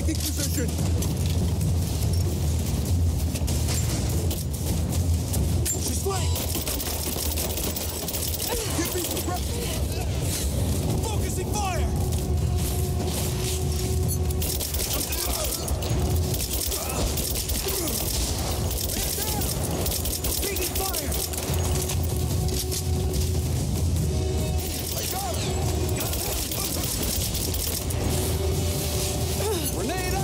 Position. She's flank. Give me suppression. Focusing fire. Taking fire. I got it. Grenade out.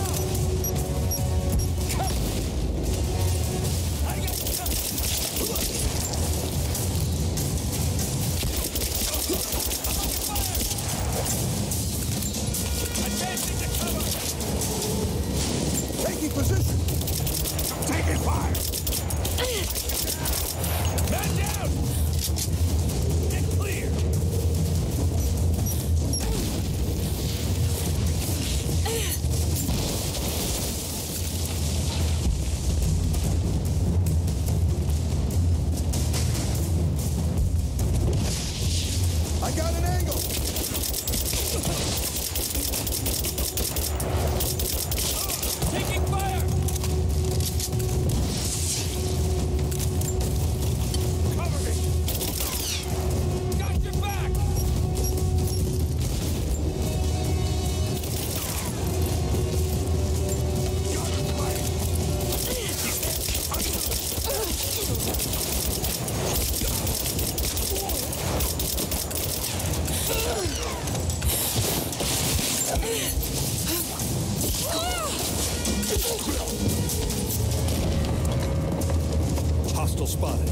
Hostile spotted.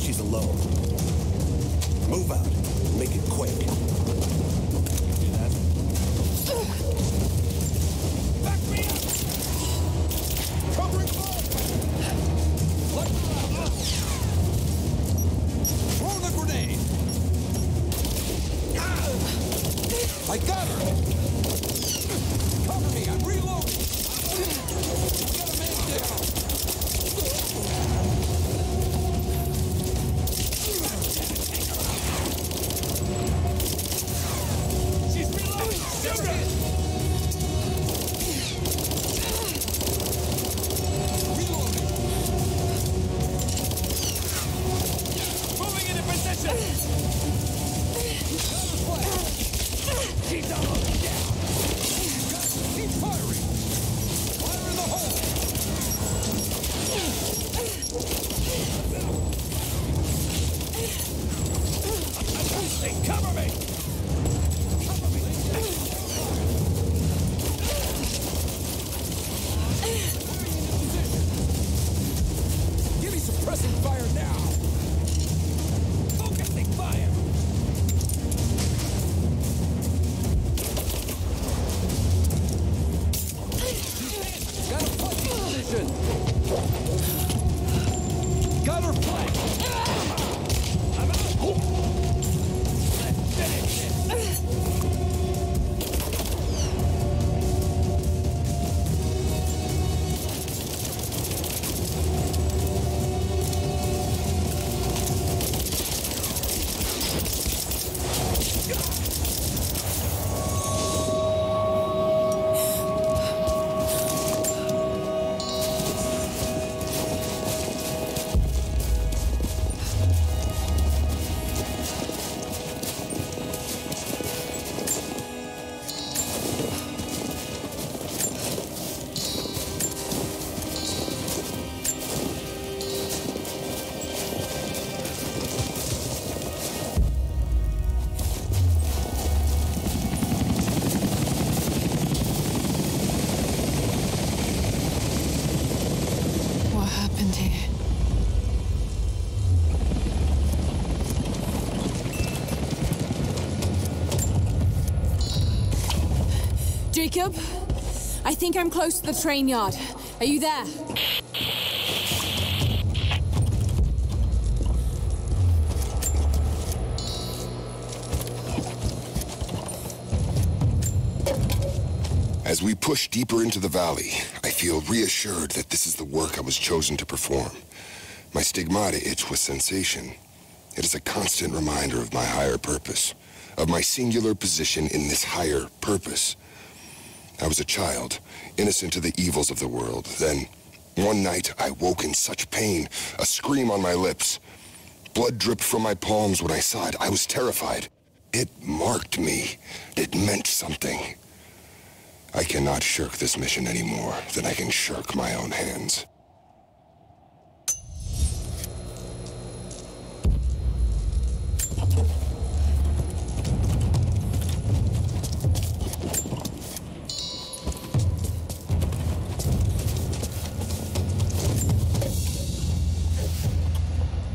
She's alone. Move out. Make it quick. Do that. Back me up! Covering fire! Let her out! Throw the grenade! I got her! Cover me, I'm reloading! Get a man down! She's reloading! Shoot her! Reloading! Moving into position! She's almost down! Keep firing! Fire in the hole! Hey, cover me! Cover me! Give me suppressing fire now! Focusing fire! Got a fighting position! Got her flank! I'm out! Let's finish this! What happened here? Jacob, I think I'm close to the train yard. Are you there? As we push deeper into the valley, I feel reassured that this is the work I was chosen to perform. My stigmata itch with sensation. It is a constant reminder of my higher purpose, of my singular position in this higher purpose. I was a child, innocent to the evils of the world. Then, one night, I woke in such pain, a scream on my lips. Blood dripped from my palms when I saw it. I was terrified. It marked me. It meant something. I cannot shirk this mission any more than I can shirk my own hands.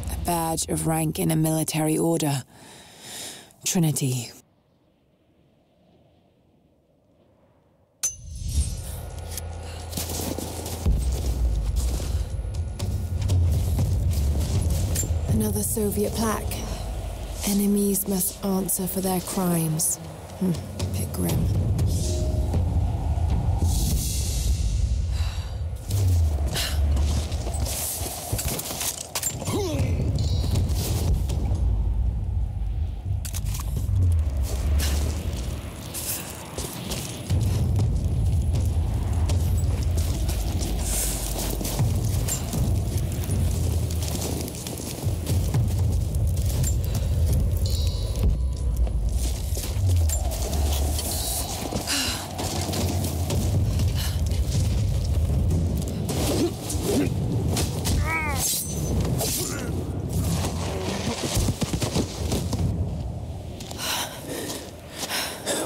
A badge of rank in a military order. Trinity. Another Soviet plaque. Enemies must answer for their crimes. Bit grim.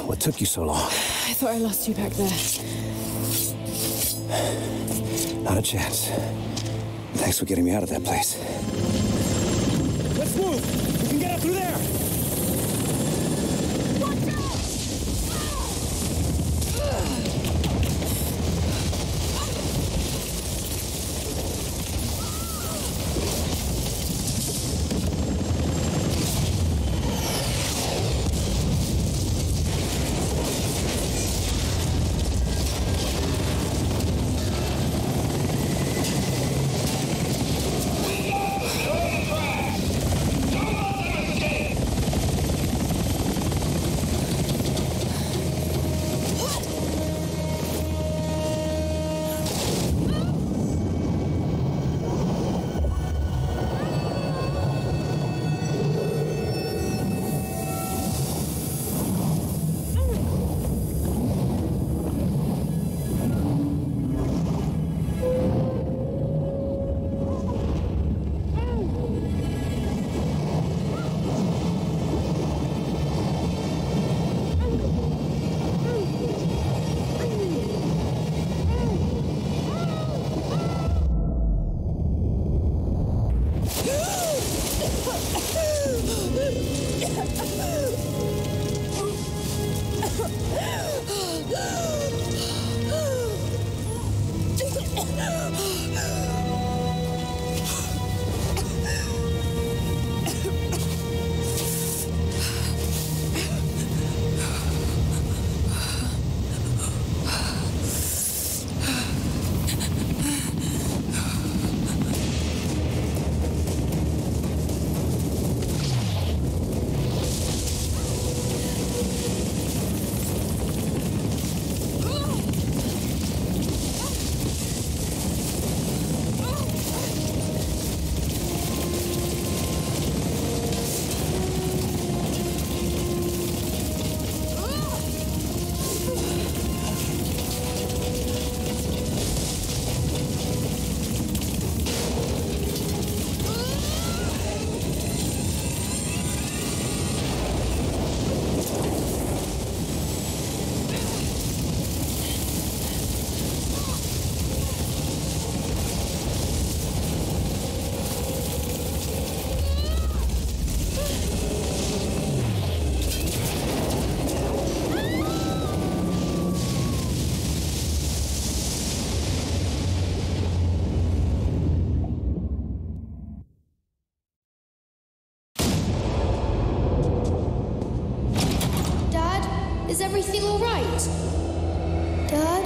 What took you so long? I thought I lost you back there. Not a chance. Thanks for getting me out of that place. Let's move! We can get up through there! Is everything all right? Dad?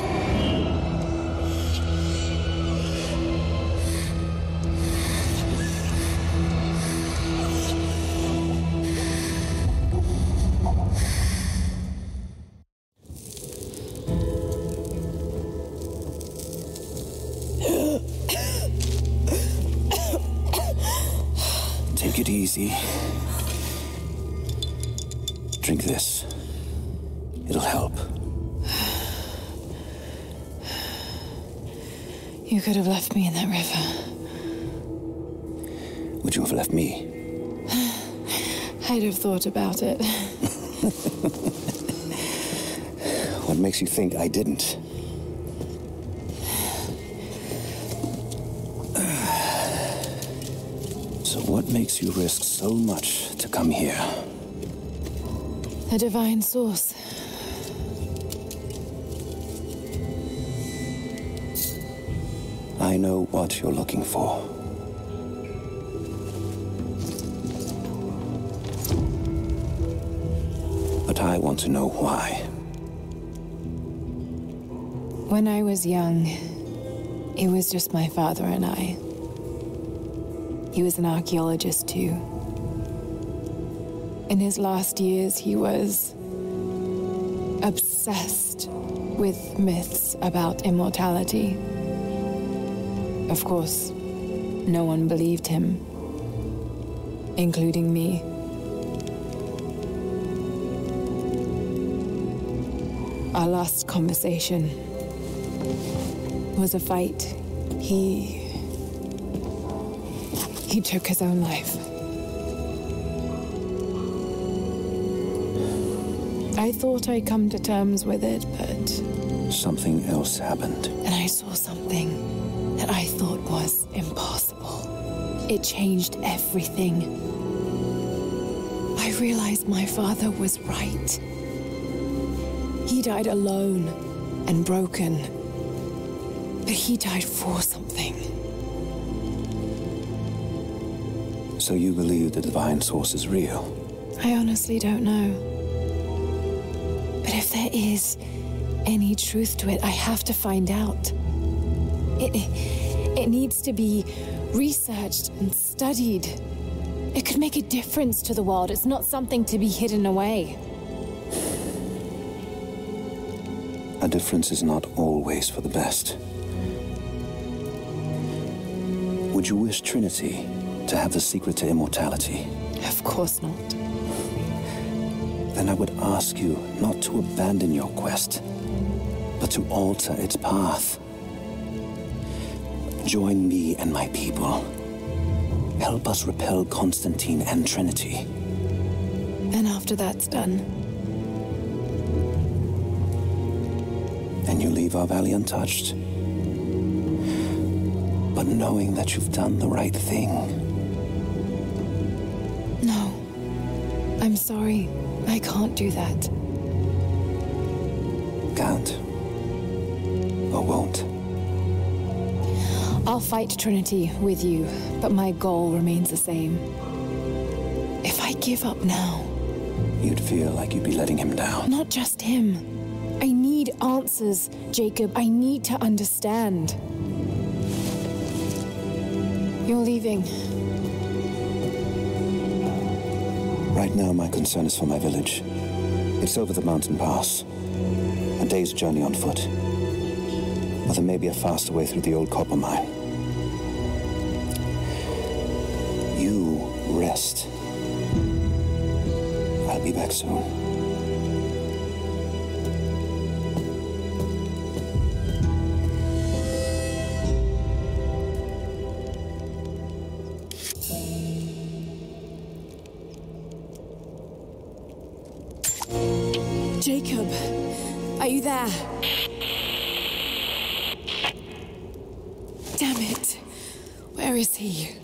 Take it easy. Drink this. It'll help. You could have left me in that river. Would you have left me? I'd have thought about it. What makes you think I didn't? So what makes you risk so much to come here? A divine source. I know what you're looking for. But I want to know why. When I was young, it was just my father and I. He was an archaeologist too. In his last years, he was obsessed with myths about immortality. Of course, no one believed him, including me. Our last conversation was a fight. He took his own life. I thought I'd come to terms with it, but... Something else happened. And I saw something that I thought was impossible. It changed everything. I realized my father was right. He died alone and broken. But he died for something. So you believe the divine source is real? I honestly don't know. But if there is any truth to it, I have to find out. It needs to be researched and studied. It could make a difference to the world. It's not something to be hidden away. A difference is not always for the best. Would you wish Trinity to have the secret to immortality? Of course not. Then I would ask you not to abandon your quest, but to alter its path. Join me and my people. Help us repel Constantine and Trinity. And after that's done? And you leave our valley untouched. But knowing that you've done the right thing. No. I'm sorry. I can't do that. Can't. Or won't. I'll fight Trinity with you, but my goal remains the same. If I give up now... You'd feel like you'd be letting him down. Not just him. I need answers, Jacob. I need to understand. You're leaving. Right now, my concern is for my village. It's over the mountain pass. A day's journey on foot. But there may be a faster way through the old copper mine. You rest. I'll be back soon. Jacob, are you there? Damn it. Where is he?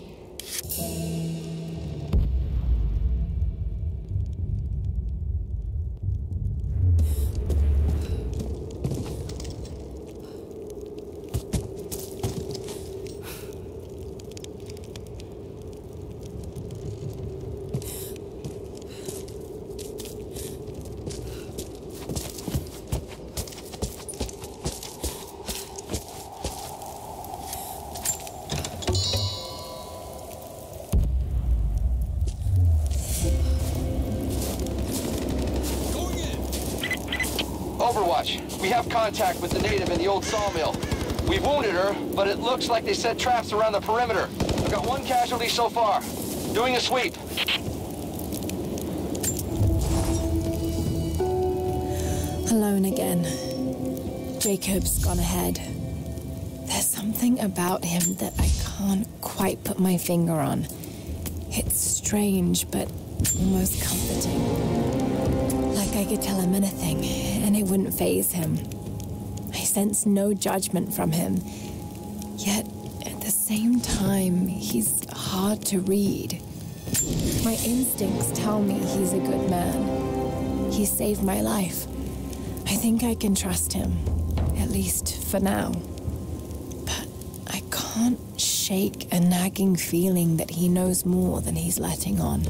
Overwatch, we have contact with the native in the old sawmill. We've wounded her, but it looks like they set traps around the perimeter. I've got one casualty so far. Doing a sweep. Alone again. Jacob's gone ahead. There's something about him that I can't quite put my finger on. It's strange, but almost comforting. Like I could tell him anything, and it wouldn't faze him. I sense no judgment from him. Yet, at the same time, he's hard to read. My instincts tell me he's a good man. He saved my life. I think I can trust him, at least for now. But I can't shake a nagging feeling that he knows more than he's letting on.